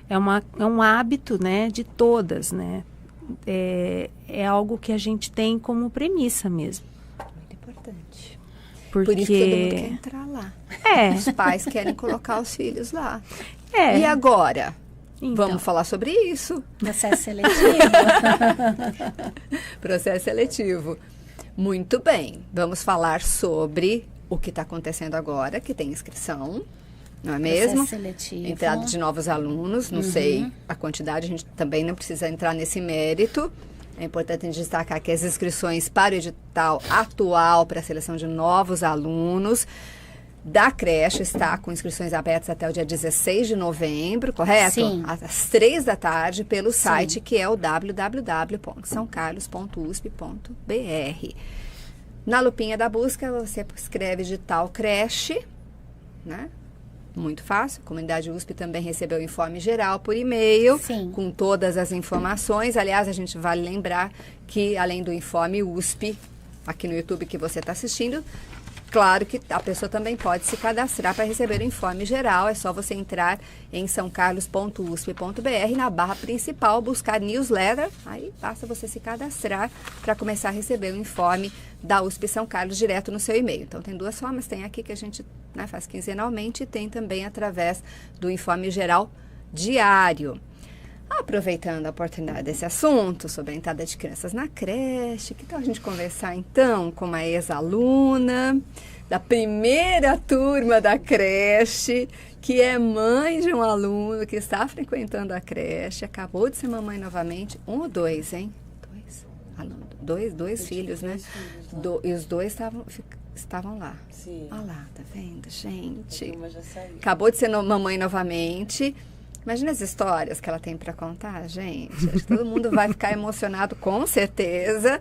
É um hábito, né, de todas, né? É algo que a gente tem como premissa mesmo. Muito importante. Porque... Por isso que todo mundo quer entrar lá. Os pais querem colocar os filhos lá. E agora? Então, vamos falar sobre isso. Processo seletivo. Processo seletivo. Muito bem. Vamos falar sobre o que está acontecendo agora, que tem inscrição, não é mesmo? Processo seletivo. Entrada de novos alunos, não sei a quantidade, a gente também não precisa entrar nesse mérito. É importante a gente destacar que as inscrições para o edital atual para a seleção de novos alunos da creche está com inscrições abertas até o dia 16 de novembro, correto? Sim. Às 3 da tarde, pelo site que é o www.saocharlos.usp.br. Na lupinha da busca, você escreve edital creche, né? Muito fácil. A comunidade USP também recebeu o informe geral por e-mail, com todas as informações. Aliás, a gente vale lembrar que, além do informe USP, aqui no YouTube que você está assistindo, claro que a pessoa também pode se cadastrar para receber o informe geral. É só você entrar em saocharlos.usp.br, na barra principal, buscar newsletter. Aí basta você se cadastrar para começar a receber o informe da USP São Carlos direto no seu e-mail. Então, tem duas formas. Tem aqui que a gente faz quinzenalmente e tem também através do informe geral diário. Aproveitando a oportunidade desse assunto sobre a entrada de crianças na creche, que tal a gente conversar então com uma ex-aluna da primeira turma da creche, que é mãe de um aluno que está frequentando a creche, acabou de ser mamãe novamente, 1 ou 2, hein? 2 alunos, dois filhos, né? E os 2 estavam lá. Sim. Olha lá, tá vendo, gente? Uma já saiu. Acabou de ser mamãe novamente. Imagina as histórias que ela tem para contar, gente. Acho que todo mundo vai ficar emocionado, com certeza.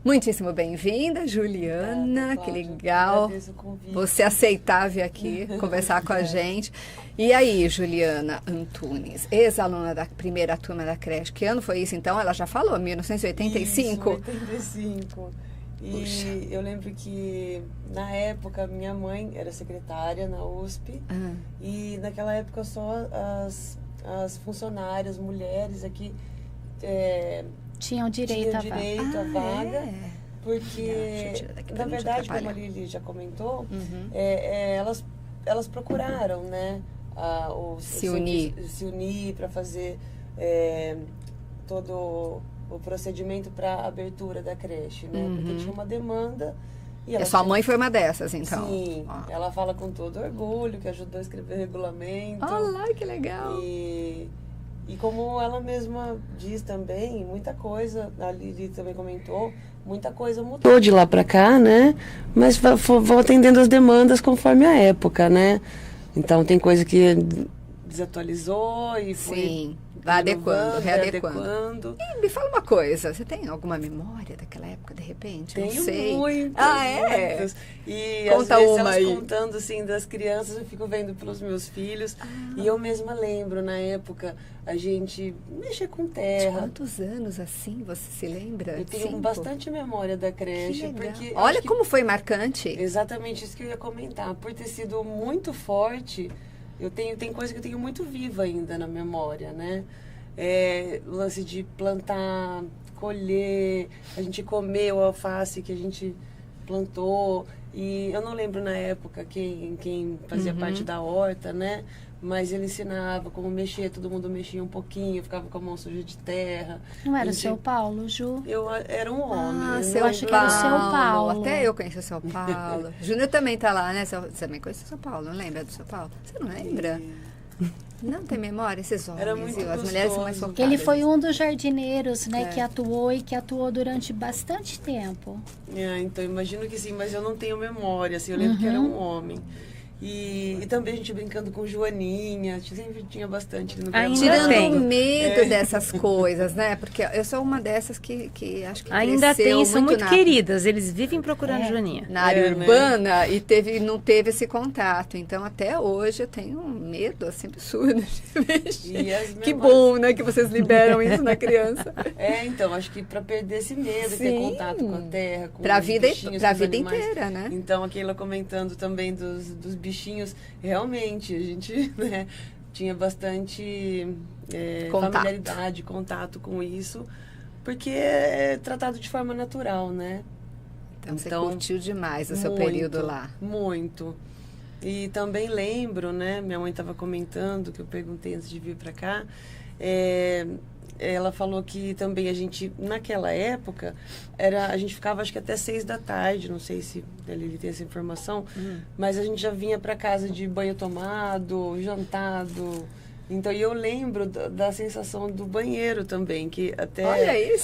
Muitíssimo bem-vinda, Juliana. Obrigada, que legal agradeço o convite. você aceitar vir aqui conversar com a gente. E aí, Juliana Antunes, ex-aluna da primeira turma da creche. Que ano foi isso, então? Ela já falou, 1985? Isso, 85. E Puxa. eu lembro que, na época, minha mãe era secretária na USP. E naquela época só as funcionárias, mulheres aqui... Tinham direito à vaga, porque, na verdade, como a Lili já comentou, elas procuraram, né, se unir para fazer todo o procedimento para a abertura da creche, né, porque tinha uma demanda. E sua mãe foi uma dessas, então? Sim, ela fala com todo orgulho que ajudou a escrever o regulamento. Olá, que legal! E como ela mesma diz também, muita coisa, a Lili também comentou, muita coisa mudou de lá para cá, né? Mas vou atendendo as demandas conforme a época, né? Então tem coisa que desatualizou e foi vai adequando, readequando. E me fala uma coisa, você tem alguma memória daquela época, de repente? Tenho não sei. Muitas, muitas. E conta às vezes uma elas aí. contando assim das crianças, eu fico vendo pelos meus filhos. E eu mesma lembro, na época, a gente mexia com terra. Quantos anos assim, você se lembra? Eu tenho bastante memória da creche. Porque olha como foi marcante. Exatamente isso que eu ia comentar. Por ter sido muito forte, tem coisa que eu tenho muito viva ainda na memória, né? O lance de plantar, colher, a gente comer o alface que a gente plantou. E eu não lembro na época quem fazia parte da horta, né? Mas ele ensinava como mexer, todo mundo mexia um pouquinho, ficava com a mão suja de terra. Não era o seu Paulo, Ju? Eu era um homem. Eu acho que era o seu Paulo. Até eu conheço o São Paulo. Júnior também tá lá, né? Você também conhece o São Paulo, não lembra do São Paulo? Você não lembra? Não tem memória, esses homens. Era muito as mulheres são mais focadas. Ele foi um dos jardineiros, né, que atuou durante bastante tempo. Então, imagino que sim, mas eu não tenho memória, assim, eu lembro que era um homem. E também a gente brincando com Joaninha, sempre tinha bastante no Ainda tirando tem. o medo dessas coisas, né? Porque eu sou uma dessas que acho que ainda tem, são muito na, queridas, eles vivem procurando Joaninha. na área urbana, né? E não teve esse contato. Então, até hoje, eu tenho um medo, assim, absurdo de mexer. Que bom, né? Que vocês liberam isso na criança. Então, acho que para perder esse medo, ter contato com a terra, com pra os vida, bichinhos, pra com os vida animais. inteira, né? Então, aquela comentando também dos bichinhos, realmente, a gente, né, tinha bastante familiaridade, contato com isso, porque é tratado de forma natural, né? Então, você curtiu demais o seu período lá. Muito. E também lembro, né, minha mãe estava comentando, que eu perguntei antes de vir para cá, ela falou que também a gente, naquela época, a gente ficava acho que até 6 da tarde, não sei se ele tem essa informação, mas a gente já vinha para casa de banho tomado, jantado. Então, eu lembro da sensação do banheiro também, que até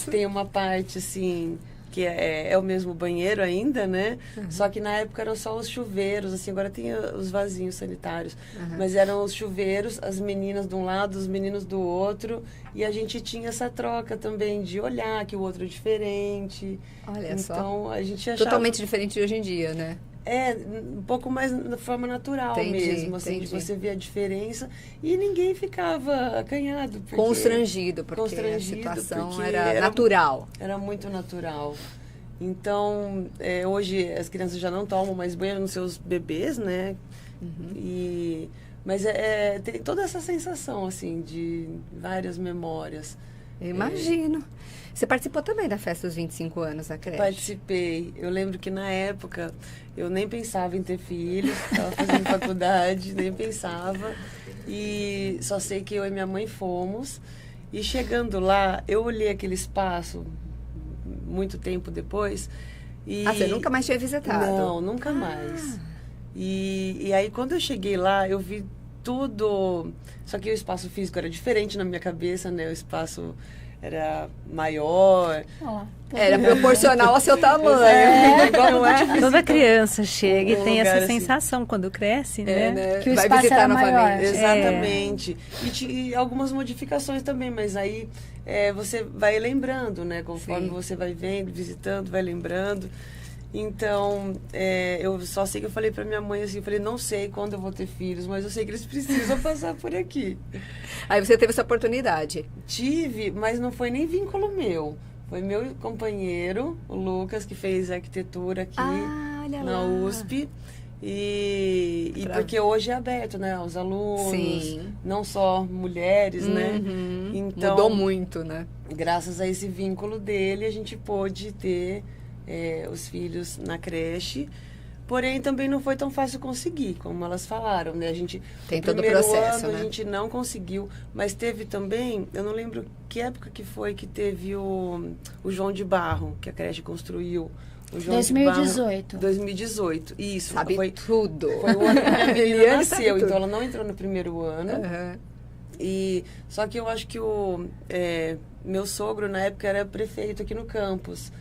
tem uma parte assim, que é o mesmo banheiro ainda, né? Só que na época eram só os chuveiros, assim, agora tem os vasinhos sanitários. Mas eram os chuveiros, as meninas de um lado, os meninos do outro. E a gente tinha essa troca também de olhar que o outro é diferente. Olha só. Então, a gente achava... Totalmente diferente de hoje em dia, né? Um pouco mais da forma natural mesmo, assim, de você ver a diferença. E ninguém ficava acanhado. Constrangido, porque a situação era natural. Era muito natural. Então, hoje as crianças já não tomam mais banho nos seus bebês, né? Mas tem toda essa sensação, assim, de várias memórias. Eu imagino. Você participou também da festa dos 25 anos da creche? Participei. Eu lembro que na época eu nem pensava em ter filhos, estava fazendo faculdade, nem pensava. E só sei que eu e minha mãe fomos. E chegando lá, eu olhei aquele espaço muito tempo depois. Você nunca mais tinha visitado? Não, nunca mais. E aí, quando eu cheguei lá, eu vi tudo... Só que o espaço físico era diferente na minha cabeça, né? O espaço era maior. Era proporcional ao seu tamanho. Não é? Toda criança chega e tem essa assim. sensação quando cresce, né? Que o Vai espaço visitar era novamente. maior. Exatamente. E algumas modificações também, mas aí você vai lembrando, né? Conforme você vai vendo, visitando, vai lembrando. Então, eu só sei que eu falei pra minha mãe assim, eu falei, não sei quando eu vou ter filhos, mas eu sei que eles precisam passar por aqui. Aí você teve essa oportunidade. Tive, mas não foi nem vínculo meu. Foi meu companheiro, o Lucas, que fez arquitetura aqui olha na lá. USP. E porque hoje é aberto, né? Aos alunos, não só mulheres, né? Então, mudou muito, né? Graças a esse vínculo dele, a gente pôde ter os filhos na creche. Porém, também não foi tão fácil conseguir, como elas falaram, né? A gente, tem no todo o primeiro processo, ano, né? a gente não conseguiu, mas teve também, eu não lembro que época que foi que teve o João de Barro, que a creche construiu. O João 2018. de Barro, 2018, isso. Sabe tudo. Foi o ano que a menina Eliane nasceu, então ela não entrou no primeiro ano. Só que eu acho que meu sogro, na época, era prefeito aqui no campus.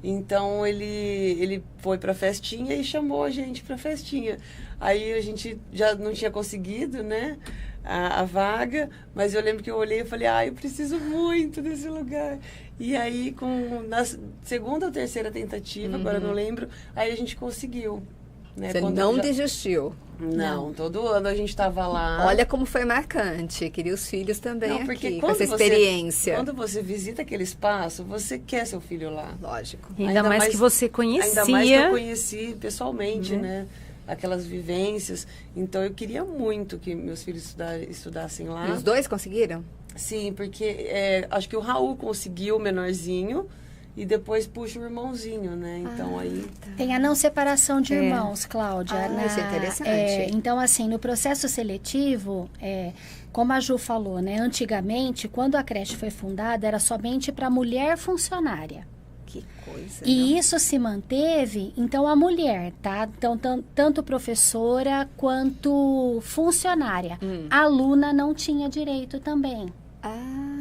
Então, ele foi pra festinha e chamou a gente pra festinha. Aí, a gente já não tinha conseguido, né, a vaga, mas eu lembro que eu olhei e falei, eu preciso muito desse lugar. E aí, na segunda ou terceira tentativa, agora eu não lembro, aí a gente conseguiu. Né? Você não desistiu? Não, todo ano a gente estava lá. Olha como foi marcante. Queria os filhos também porque aqui, com essa experiência. Quando você visita aquele espaço, você quer seu filho lá. Lógico. Ainda mais que você conhecia. Ainda mais que eu conheci pessoalmente, né? Aquelas vivências. Então, eu queria muito que meus filhos estudassem lá. E os dois conseguiram? Sim, porque acho que o Raul conseguiu, o menorzinho. E depois puxa o irmãozinho, né? Então, aí... Tem a não separação de irmãos, Cláudia. Isso é interessante. Então, assim, no processo seletivo, como a Ju falou, né? Antigamente, quando a creche foi fundada, era somente para mulher funcionária. Que coisa. E isso se manteve, então, a mulher, tá? Então, tanto professora quanto funcionária. Aluna não tinha direito também.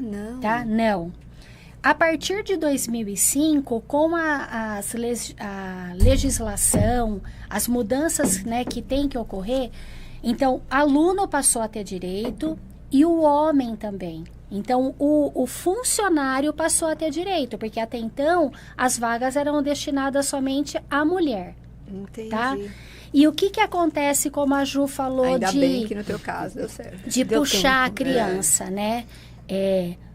Não. Tá? Não. A partir de 2005, com a legislação, as mudanças, né, que tem que ocorrer, então, aluno passou a ter direito e o homem também. Então, o funcionário passou a ter direito, porque até então, as vagas eram destinadas somente à mulher. Entendi. Tá? E o que acontece, como a Ju falou, Ainda bem que no teu caso deu certo. De puxar a criança, né?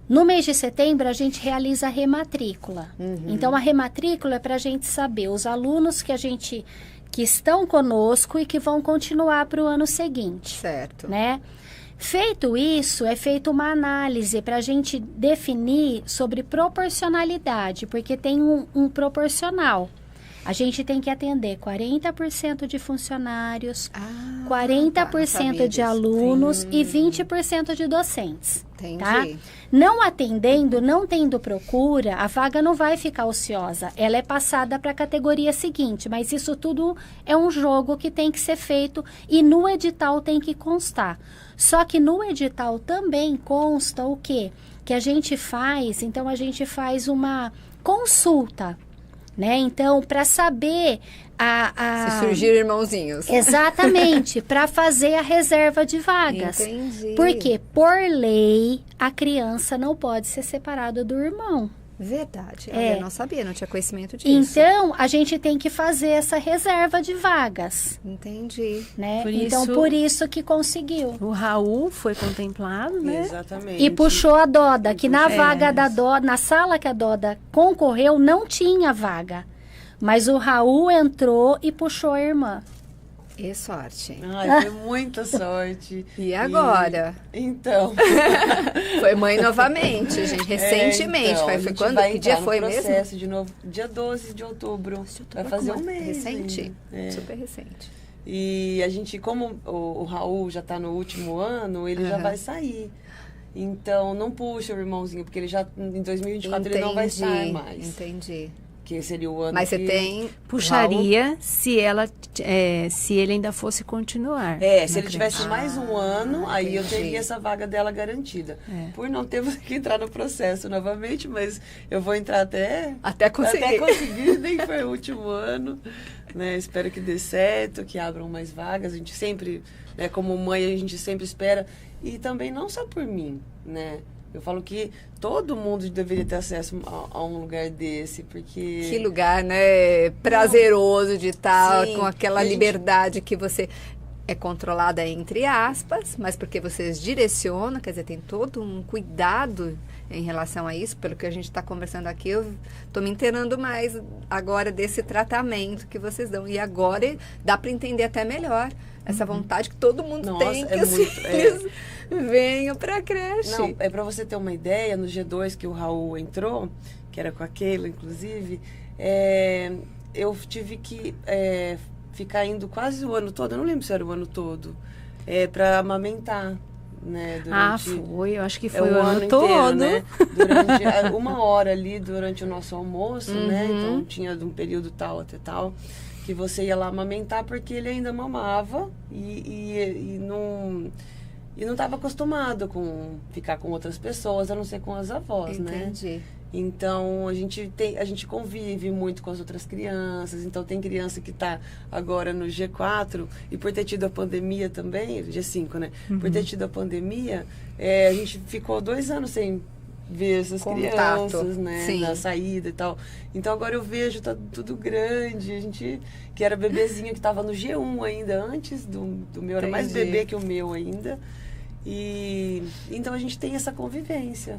No mês de setembro, a gente realiza a rematrícula. Então, a rematrícula é para a gente saber os alunos que estão conosco e que vão continuar para o ano seguinte. Certo. Né? Feito isso, é feita uma análise para a gente definir sobre proporcionalidade, porque tem um proporcional. A gente tem que atender 40% de funcionários, 40% de alunos e 20% de docentes. Entendi. Tá? Não atendendo, não tendo procura, a vaga não vai ficar ociosa. Ela é passada para a categoria seguinte, mas isso tudo é um jogo que tem que ser feito e no edital tem que constar. Só que no edital também consta o quê? Que a gente faz uma consulta. Né? Então, para saber se surgir irmãozinhos. Exatamente, para fazer a reserva de vagas. Entendi. Porque, por lei, a criança não pode ser separada do irmão. Verdade. Eu não sabia, não tinha conhecimento disso. Então, a gente tem que fazer essa reserva de vagas. Entendi. Né? Por por isso que conseguiu. O Raul foi contemplado, né? Exatamente. E puxou a Doda, que na vaga da Doda, na sala que a Doda concorreu, não tinha vaga. Mas o Raul entrou e puxou a irmã. E sorte. Ai, foi muita sorte. E agora? Então. Foi mãe novamente, gente. Recentemente. Então, foi quando? Que dia foi mesmo? Processo de novo. Dia 12 de outubro. Vai fazer um mês. Recente. Super recente. E a gente, como o Raul já está no último ano, ele já vai sair. Então, não puxa o irmãozinho, porque ele já, em 2024, ele não vai estar mais. Entendi. que seria o ano Mas que... você tem... Puxaria se ele ainda fosse continuar. Se ele tivesse mais um ano, aí eu entendi. teria essa vaga dela garantida. Por não termos que entrar no processo novamente, mas eu vou entrar Até conseguir. nem foi o último ano. Né? Espero que dê certo, que abram mais vagas. A gente sempre, né, como mãe, a gente sempre espera. E também não só por mim, né? Eu falo que todo mundo deveria ter acesso a um lugar desse, porque... Que lugar, né? Prazeroso de estar Sim, com aquela e a gente- liberdade que você é controlada entre aspas, mas porque vocês direcionam, quer dizer, tem todo um cuidado em relação a isso. Pelo que a gente está conversando aqui, eu estou me inteirando mais agora desse tratamento que vocês dão. E agora dá para entender até melhor essa vontade que todo mundo Nossa, tem, que é os muito- filhos venham para a creche. Não, é para você ter uma ideia, no G2 que o Raul entrou, que era com a Keila, inclusive, eu tive que ficar indo quase o ano todo, eu não lembro se era o ano todo, para amamentar, né? Foi, eu acho que foi o o ano inteiro, todo. né? Durante uma hora ali, durante o nosso almoço, né? Então tinha de um período tal até tal, que você ia lá amamentar porque ele ainda mamava e não estava acostumado com ficar com outras pessoas, a não ser com as avós, né? Entendi. Então, a gente convive muito com as outras crianças. Então, tem criança que está agora no G4 e por ter tido a pandemia também, G5, né? Por ter tido a pandemia, a gente ficou 2 anos sem ver essas Contato, crianças, né? sim. Na saída e tal. Então, agora eu vejo, tá tudo grande. A gente, que era bebezinho, que estava no G1 ainda, antes do meu, era mais Entendi. bebê que o meu ainda. E então, a gente tem essa convivência.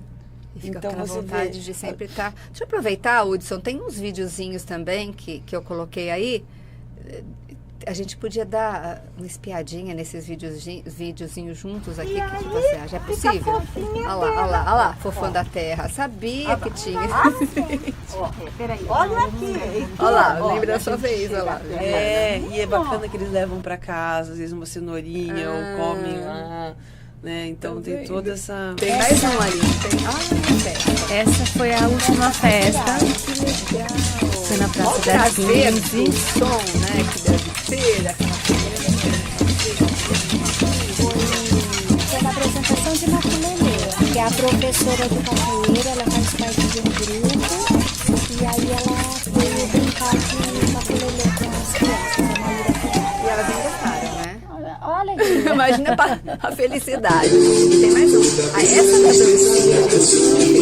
E fica Então, aquela você vontade vê- de sempre estar... Deixa eu aproveitar, Hudson, tem uns videozinhos também que eu coloquei aí. A gente podia dar uma espiadinha nesses videozinhos juntos aqui. O que você acha? É possível? Olha lá, fofão da terra. Sabia que tinha. Peraí. Olha aqui. Olha lá, lembra da sua vez, olha lá. E é bacana que eles levam para casa, às vezes uma cenourinha, ou comem lá, né? Então tem toda essa... Tem mais um ali. Tem... Essa foi a última festa. que legal. Foi na Praça Olha o da prazer 15. do som, né? Que deve ser aquela Foi na apresentação de Maculelê, que é a professora do capoeira, ela faz parte de um grupo, e aí ela veio brincar de Maculelê com as crianças, a Maíra E elas nem gostaram, né? Olha aqui. Imagina a felicidade. E tem mais um. Essa da dancinha, gente,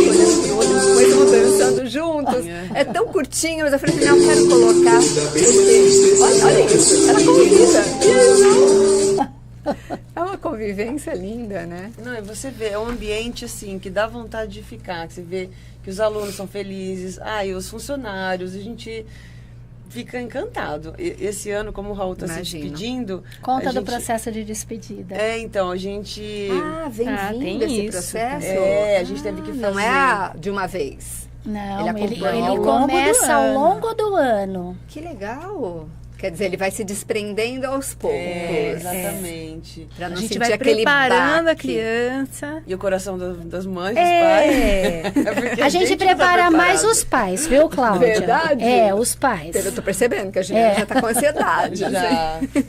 olhando pro outro, depois vão dançando juntos. É tão curtinho, mas eu falei assim, não, eu quero colocar. Porque, olha isso, ela convida. É uma convivência linda, né? Não, e você vê, é um ambiente assim, que dá vontade de ficar, que você vê que os alunos são felizes, e os funcionários, a gente fica encantado. Esse ano, como o Raul está se Imagino. despedindo... Conta a do gente- processo de despedida. Então, a gente... Vem tem vindo esse isso processo. a gente teve que fazer... Não é de uma vez. Não, Ele ele, acompanha ao ele longo do começa ao ano. longo do ano. Que legal. Quer dizer, ele vai se desprendendo aos poucos. Exatamente. Pra não A gente sentir vai aquele preparando a baque. criança. E o coração das mães, dos pais. É. Porque A gente não tá prepara mais preparado. os pais, viu, Cláudia? Verdade? Os pais. Eu tô percebendo que a Juliana já tá com ansiedade.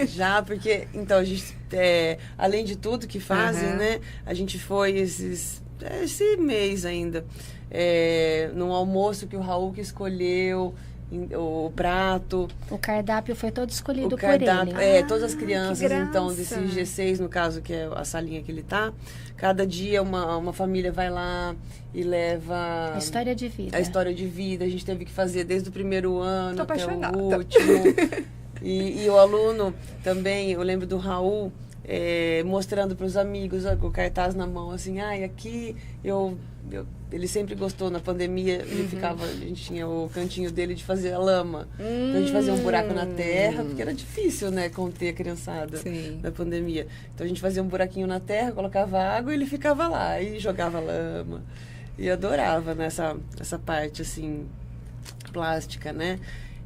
Já, porque, então, a gente, além de tudo que fazem, Uhum. né, a gente foi esse mês ainda, num almoço que o Raul que escolheu, o prato, O cardápio foi todo escolhido o cardápio, por ele. todas as crianças, graça. então, desse G6, no caso, que é a salinha que ele tá, cada dia uma família vai lá e leva... A história de vida. A história de vida, a gente teve que fazer desde o primeiro ano Tô até apaixonada. o último. E o aluno também, eu lembro do Raul mostrando para os amigos, com o cartaz na mão, assim, aqui ele sempre gostou na pandemia, ele ficava, a gente tinha o cantinho dele de fazer a lama. Então a gente fazia um buraco na terra, porque era difícil, né, conter a criançada Sim. na pandemia. Então a gente fazia um buraquinho na terra, colocava água e ele ficava lá e jogava lama. E adorava, né, essa parte, assim, plástica, né?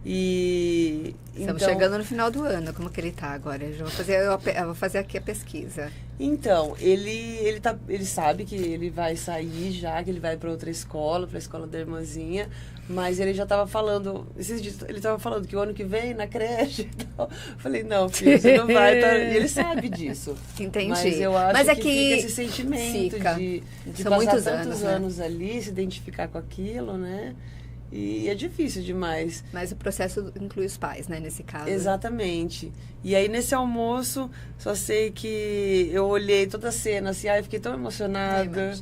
E Estamos então, chegando no final do ano, como que ele está agora? Eu vou fazer aqui a pesquisa. Então, ele sabe que ele vai sair já, que ele vai para outra escola, para a escola da irmãzinha, mas ele já estava falando, esses dias, ele estava falando que o ano que vem, na creche e tal. Eu falei, não, filho, você não vai. E ele sabe disso. Entendi. Mas eu acho é que fica esse sentimento de São passar muitos tantos anos, anos ali, se identificar com aquilo, né? E é difícil demais. Mas o processo inclui os pais, né, nesse caso. Exatamente. E aí, nesse almoço, só sei que eu olhei toda a cena, assim, ai, fiquei tão emocionada.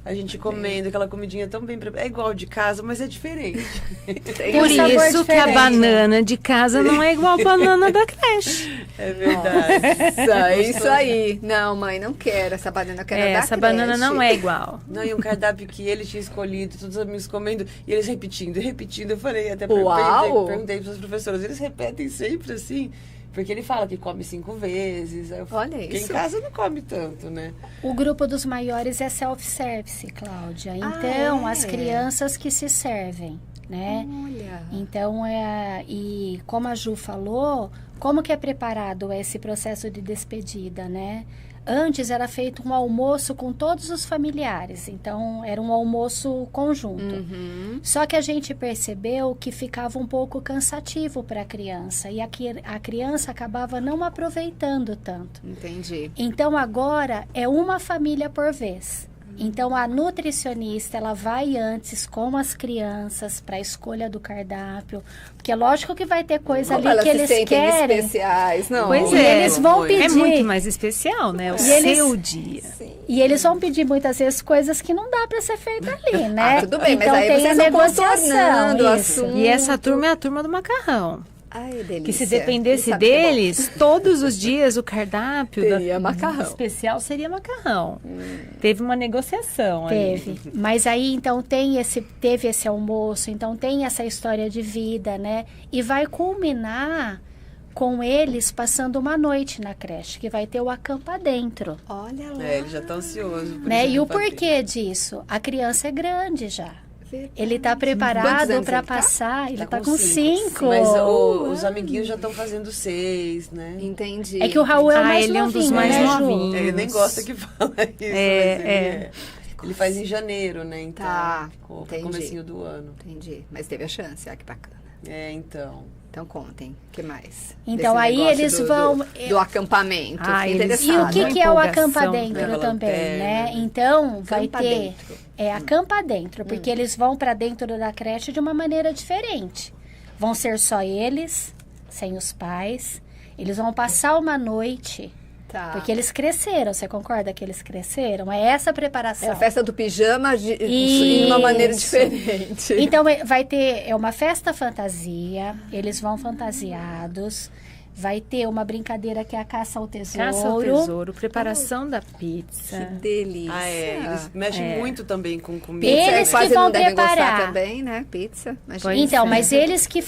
A gente comendo aquela comidinha tão bem preparada. É igual de casa, mas é diferente. Por isso que a banana de casa não é igual a banana da creche. É verdade. Isso aí. Não, mãe, não quero essa banana, eu quero da Essa creche. banana não é igual. Não, e um cardápio que ele tinha escolhido, todos os amigos comendo, e eles repetindo e repetindo. Eu falei, até Uau! perguntei para os professores, eles repetem sempre assim? Porque ele fala que come 5 vezes. Aí Olha porque isso. em casa não come tanto, né? O grupo dos maiores é self-service, Cláudia. Então, é? as crianças que se servem, né? Olha. Então, e como a Ju falou, como que é preparado esse processo de despedida, né? Antes era feito um almoço com todos os familiares, então era um almoço conjunto. Uhum. Só que a gente percebeu que ficava um pouco cansativo para a criança e a criança acabava não aproveitando tanto. Entendi. Então agora é uma família por vez. Então a nutricionista ela vai antes com as crianças para a escolha do cardápio, porque é lógico que vai ter coisa Como ali elas que se eles sentem querem. especiais, não? Pois E é. eles vão pedir. É muito mais especial, né? O seu dia. E eles vão pedir muitas vezes coisas que não dá para ser feita ali, né? Ah, tudo bem, então mas aí tem vocês a vão contornando negociação. o Isso. assunto. E essa turma é a turma do macarrão. Ai, delícia. Que se dependesse Ele sabe que é bom. deles, todos os dias o cardápio Teria macarrão. especial seria macarrão. Teve uma negociação aí. Teve. Mas aí, então, teve esse almoço, então tem essa história de vida, né? E vai culminar com eles passando uma noite na creche, que vai ter o acampa dentro. Olha lá. Ele já tá ansioso. por Né? isso E o que eu porquê disso? A criança é grande já. Verdade. Ele está Quantos preparado anos para ele tá? passar. Ele Tá está com 5. Mas os amiguinhos já estão fazendo 6, né? Entendi. É que o Raul é o mais ele é um novinho, dos mais né, Ju? novinhos. Ele nem gosta que fala isso. Ele faz em janeiro, né? Então, Tá, ficou entendi. no comecinho do ano. Entendi. Mas teve a chance. Ah, que bacana. Então. Então contem, o que mais? Então, Desse aí negócio eles do- vão- Do acampamento. Ah, Fiquei eles- E o interessada. que é o Empolgação. acampa dentro Leva também, lanterna, né? né? Então, vai Acampa ter... dentro. Acampa dentro, porque eles vão para dentro da creche de uma maneira diferente. Vão ser só eles, sem os pais. Eles vão passar uma noite, Tá. porque eles cresceram. Você concorda que eles cresceram? É essa a preparação. É a festa do pijama de uma maneira Isso. diferente. Então, vai ter uma festa fantasia, eles vão fantasiados, vai ter uma brincadeira que é a caça ao tesouro. Caça ao tesouro, preparação da pizza. Que delícia. Eles mexem muito também com comida. Pizza Eles quase que vão não devem gostar preparar. também, né? Pizza. Mas Pois Então, é. mas eles que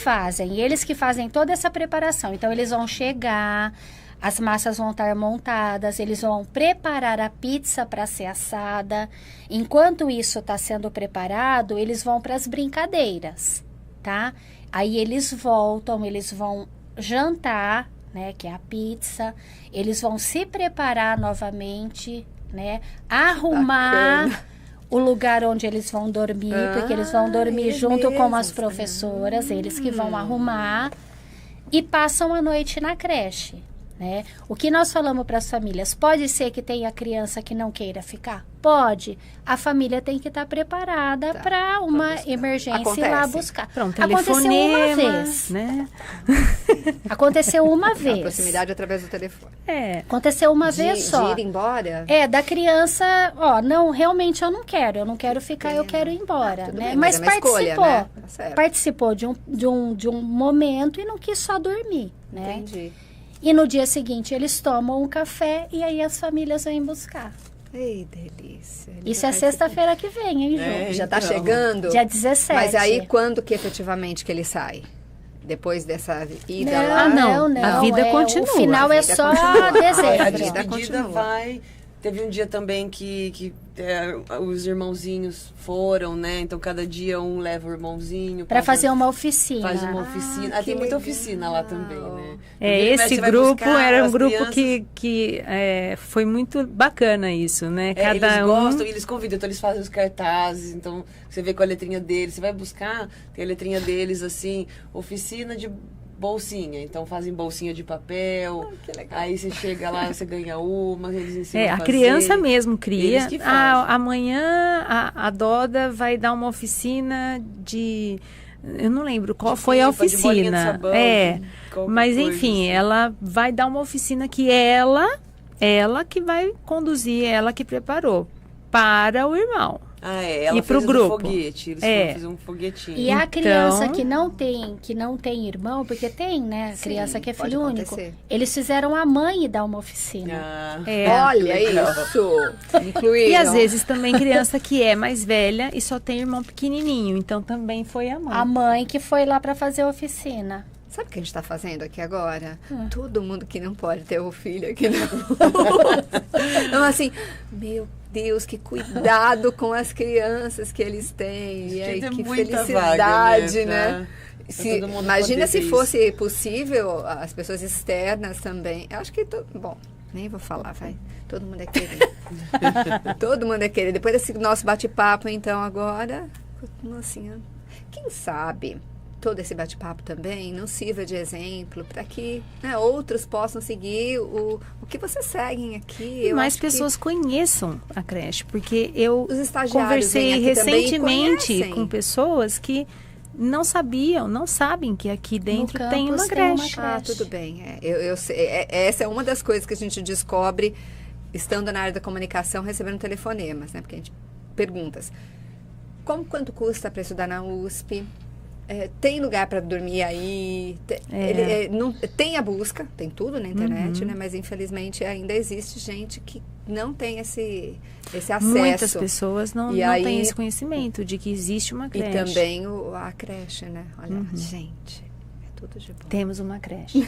fazem toda essa preparação. Então, eles vão chegar, as massas vão estar montadas, eles vão preparar a pizza para ser assada. Enquanto isso está sendo preparado, eles vão para as brincadeiras, tá? Aí eles voltam, eles vão jantar, né, que é a pizza. Eles vão se preparar novamente, né? Arrumar Bacana. o lugar onde eles vão dormir, porque eles vão dormir é junto com as mesmo? professoras, eles que vão arrumar e passam a noite na creche, né? O que nós falamos para as famílias, pode ser que tenha criança que não queira ficar? Pode. A família tem que estar preparada para uma emergência e ir lá Acontece. buscar. Pronto, Aconteceu uma telefonema, vez. né? Aconteceu uma a vez. proximidade através do telefone. É. Aconteceu uma vez De só. ir embora? É, da criança, não, realmente eu não quero ficar, eu quero ir embora, Tudo né? bem, mas mas é uma escolha, participou, né? Tá certo. participou de um momento e não quis só dormir, né? Entendi. E no dia seguinte eles tomam um café e aí as famílias vêm buscar. Ei, delícia. Ele Isso já é vai sexta-feira que vem, hein, Ju? É, Já tá então. chegando? Dia 17. Mas aí, quando que efetivamente que ele sai? Depois dessa ida Não, lá? não. A vida continua. O final A é vida só continua. A dezembro. vida despedida continua. vai Teve um dia também que os irmãozinhos foram, né? Então, cada dia um leva o irmãozinho. Para fazer uma oficina. Faz uma oficina. Tem muita oficina lá também, né? Esse grupo era um grupo que foi muito bacana isso, né? Eles gostam e eles convidam, então eles fazem os cartazes, então você vê com a letrinha deles, você vai buscar, tem a letrinha deles, assim, oficina de bolsinha, então fazem bolsinha de papel, que legal. Aí você chega lá, você ganha uma, eles ensinam a fazer. Criança mesmo cria. Eles que fazem. Amanhã a Doda vai dar uma oficina de... Eu não lembro qual foi a oficina. De bolinha de sabão, mas coisa, enfim, assim. ela vai dar uma oficina que ela que vai conduzir, ela que preparou para o irmão. Ela e fez pro grupo. Foguete, eles foram fazer um foguetinho. E a criança que não tem irmão, porque tem, né? Sim, Criança que é pode filho acontecer. único. Eles fizeram a mãe dar uma oficina. Olha legal. isso! Incluíram. E às vezes também criança que é mais velha e só tem irmão pequenininho, então também foi a mãe. A mãe que foi lá para fazer a oficina. Sabe o que a gente está fazendo aqui agora? Todo mundo que não pode ter o filho aqui não. Então, assim, meu Deus, que cuidado com as crianças que eles têm. E aí, que felicidade, vaga, né? Imagina se fosse possível as pessoas externas também. Eu acho que... Bom, nem vou falar, vai. Todo mundo é querer. Todo mundo é querer. Depois desse nosso bate-papo, então, agora... Assim, quem sabe... todo esse bate-papo também não sirva de exemplo para que, né, outros possam seguir o que vocês seguem aqui. E mais pessoas conheçam a creche, porque eu os estagiários conversei recentemente com pessoas pessoas que não sabem que aqui dentro tem uma creche. Tudo bem. Eu sei, essa é uma das coisas que a gente descobre estando na área da comunicação, recebendo telefonemas, né? Porque a gente perguntas. Quanto custa para estudar na USP? Tem lugar para dormir aí? Tem a busca, tem tudo na internet, né? Mas infelizmente ainda existe gente que não tem esse acesso. Muitas pessoas não aí, têm esse conhecimento de que existe uma creche. E também a creche, né? Olha, gente, é tudo de bom. Temos uma creche.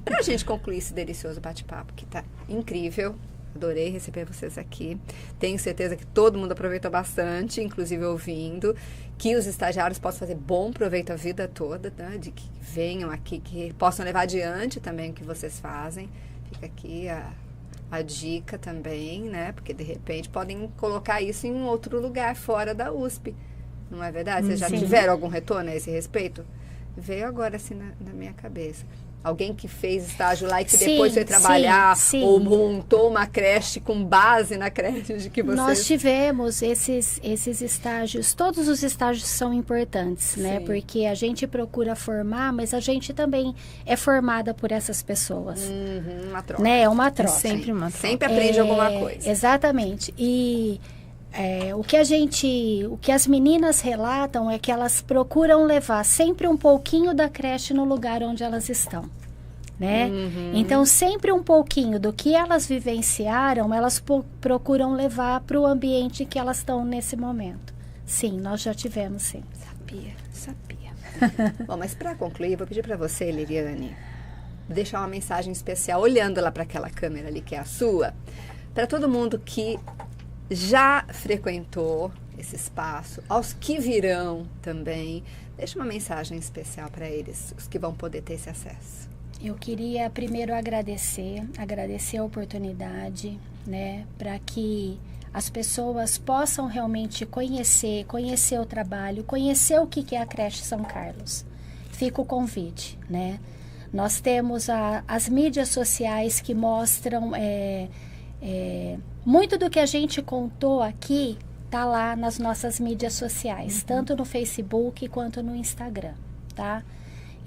Para a gente concluir esse delicioso bate-papo, que tá incrível. Adorei receber vocês aqui. Tenho certeza que todo mundo aproveitou bastante, inclusive ouvindo. Que os estagiários possam fazer bom proveito a vida toda, né? De que venham aqui, que possam levar adiante também o que vocês fazem. Fica aqui a dica também, né? Porque, de repente, podem colocar isso em um outro lugar fora da USP. Não é verdade? Vocês já tiveram algum retorno a esse respeito? Veio agora, assim, na minha cabeça. Alguém que fez estágio lá e que depois foi trabalhar ou montou uma creche com base na creche de que vocês... Nós tivemos esses estágios, todos os estágios são importantes, né? Porque a gente procura formar, mas a gente também é formada por essas pessoas. Uma troca. Né? É uma troca. Sempre uma troca. Sempre aprende alguma coisa. Exatamente. E... o que as meninas relatam é que elas procuram levar sempre um pouquinho da creche no lugar onde elas estão, né? Então, sempre um pouquinho do que elas vivenciaram, elas procuram levar para o ambiente que elas estão nesse momento. Sim, nós já tivemos, sim. Sabia. Bom, mas para concluir, eu vou pedir para você, Liriane, deixar uma mensagem especial, olhando lá para aquela câmera ali, que é a sua, para todo mundo que já frequentou esse espaço, aos que virão também. Deixa uma mensagem especial para eles, os que vão poder ter esse acesso. Eu queria primeiro agradecer a oportunidade, né, para que as pessoas possam realmente conhecer o trabalho, conhecer o que é a creche São Carlos. Fica o convite, né? Nós temos as mídias sociais que mostram... muito do que a gente contou aqui tá lá nas nossas mídias sociais, tanto no Facebook quanto no Instagram, tá?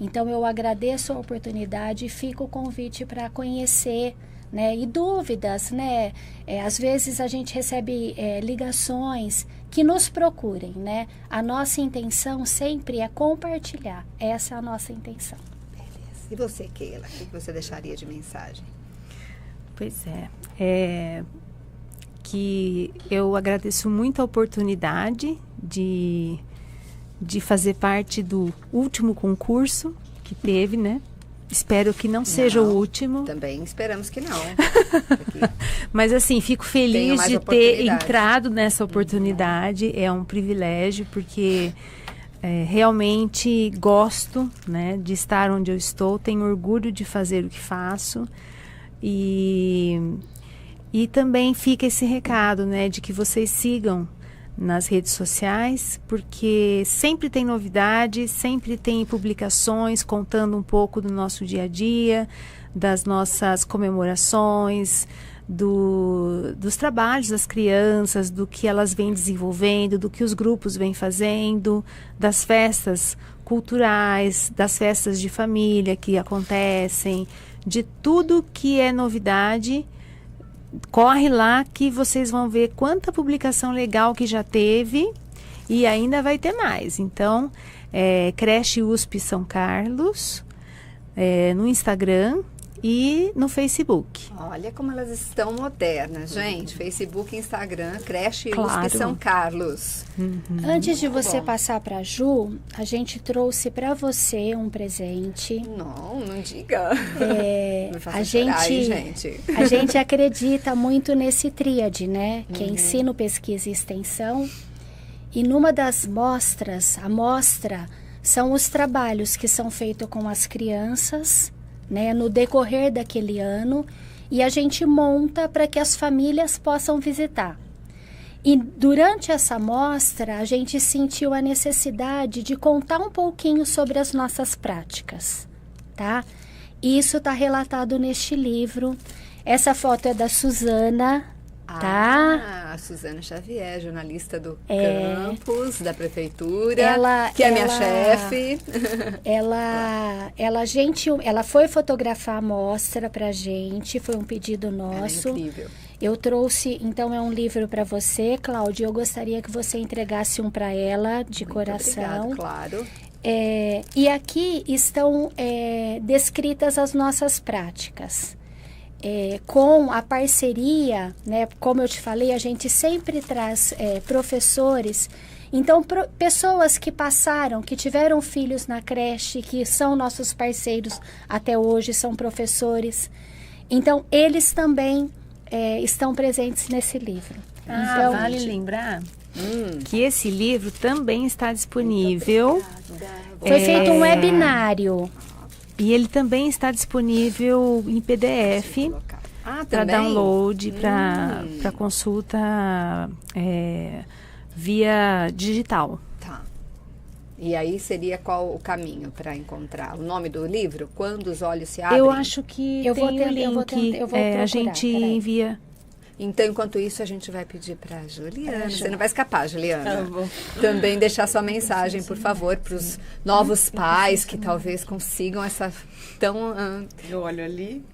Então eu agradeço a oportunidade e fica o convite para conhecer, né? E dúvidas, né? Às vezes a gente recebe ligações que nos procurem, né? A nossa intenção sempre é compartilhar. Essa é a nossa intenção. Beleza. E você, Keila, o que você deixaria de mensagem? Pois que eu agradeço muito a oportunidade de fazer parte do último concurso que teve, né? espero que não seja o último. Também esperamos que não. Mas assim, fico feliz mais de ter entrado nessa oportunidade. É um privilégio, porque realmente gosto, né, de estar onde eu estou. Tenho orgulho de fazer o que faço. E também fica esse recado, né, de que vocês sigam nas redes sociais, porque sempre tem novidade, sempre tem publicações contando um pouco do nosso dia a dia, das nossas comemorações, dos trabalhos das crianças, do que elas vêm desenvolvendo, do que os grupos vêm fazendo, das festas culturais, das festas de família que acontecem, de tudo que é novidade. Corre lá que vocês vão ver quanta publicação legal que já teve e ainda vai ter mais. Então, Creche USP São Carlos, no Instagram e no Facebook. Olha como elas estão modernas, gente. Facebook, Instagram, Creche USP São Carlos. Antes de você passar para a Ju, a gente trouxe para você um presente. Não diga. Me faça chorar aí, gente. A gente acredita muito nesse tríade, né? Que é ensino, pesquisa e extensão. E numa das mostras, a mostra são os trabalhos que são feitos com as crianças, né, no decorrer daquele ano, e a gente monta para que as famílias possam visitar. E durante essa mostra, a gente sentiu a necessidade de contar um pouquinho sobre as nossas práticas, tá? E isso está relatado neste livro. Essa foto é da Suzana, tá? A Suzana Xavier, jornalista do campus, da prefeitura, que é minha chefe. Ela foi fotografar a mostra pra gente, foi um pedido nosso. É incrível. Eu trouxe, então é um livro para você, Cláudia. Eu gostaria que você entregasse um para ela, de Muito coração. Obrigado, claro. E aqui estão descritas as nossas práticas. Com a parceria, né, como eu te falei, a gente sempre traz professores, então pessoas que passaram, que tiveram filhos na creche, que são nossos parceiros até hoje, são professores. Então, eles também estão presentes nesse livro. Então, vale lembrar que esse livro também está disponível. Foi feito um webinário. E ele também está disponível em PDF para download, para consulta via digital. Tá. E aí seria qual o caminho para encontrar? O nome do livro? Quando os olhos se abrem? Eu acho que eu tem vou o link. eu vou procurar, a gente envia. Então, enquanto isso, a gente vai pedir para a Juliana. Você não vai escapar, Juliana. Tá bom. Também deixar sua mensagem, por favor, para os novos pais que talvez consigam essa tão... Eu olho ali,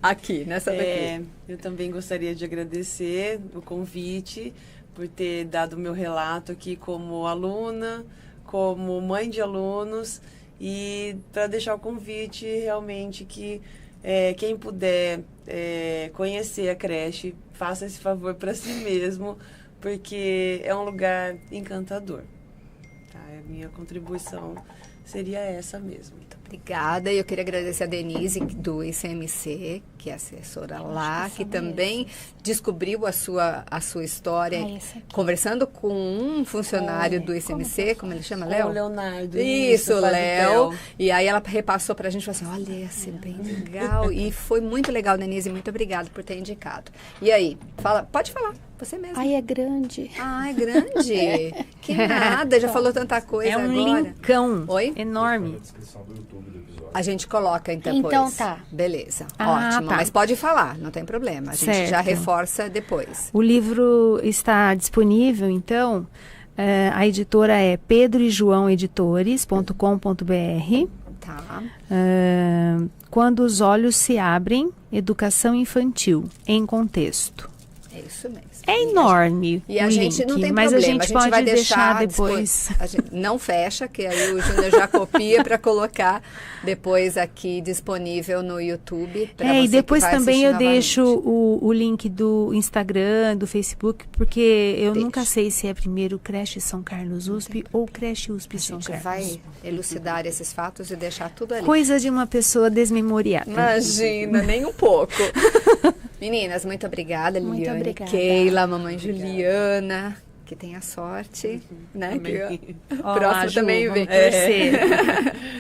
aqui, nessa daqui. Eu também gostaria de agradecer o convite, por ter dado o meu relato aqui como aluna, como mãe de alunos, e para deixar o convite realmente que quem puder conhecer a creche, faça esse favor para si mesmo, porque é um lugar encantador. Tá? A minha contribuição seria essa mesmo. Obrigada. Eu queria agradecer a Denise, do ICMC, que é assessora lá, que também descobriu a sua história, conversando com um funcionário do ICMC, como ele chama, Léo? O Leonardo. Isso, Léo. E aí ela repassou pra gente e falou assim, olha, ia ser bem legal. E foi muito legal, Denise, muito obrigada por ter indicado. E aí, pode falar. Você mesmo. Ai, é grande. Ah, é grande. Que nada, já falou tanta coisa agora. É um linkão. Oi? Enorme. A gente coloca então depois. Então tá. Beleza. Ótimo. Tá. Mas pode falar, não tem problema. A gente já reforça depois. O livro está disponível, então. A editora é pedroejoaoeditores.com.br. Tá. Quando os olhos se abrem, educação infantil em contexto. É isso mesmo. É enorme E a o gente link, não tem mas problema. a gente pode vai deixar deixar depois. A gente não fecha, que aí o Júnior já copia para colocar depois aqui disponível no YouTube. E depois também eu novamente. deixo o link do Instagram, do Facebook, porque eu nunca sei se é primeiro Creche São Carlos USP ou Creche USP A São gente Carlos. vai elucidar esses fatos e deixar tudo ali. Coisa de uma pessoa desmemoriada. Imagina, nem um pouco. Meninas, muito obrigada, Muito Liliane, obrigada. Keila, mamãe Juliana, que tenha sorte, né? Amém. Que o Ó, próximo Ju, também vamos vem. torcer.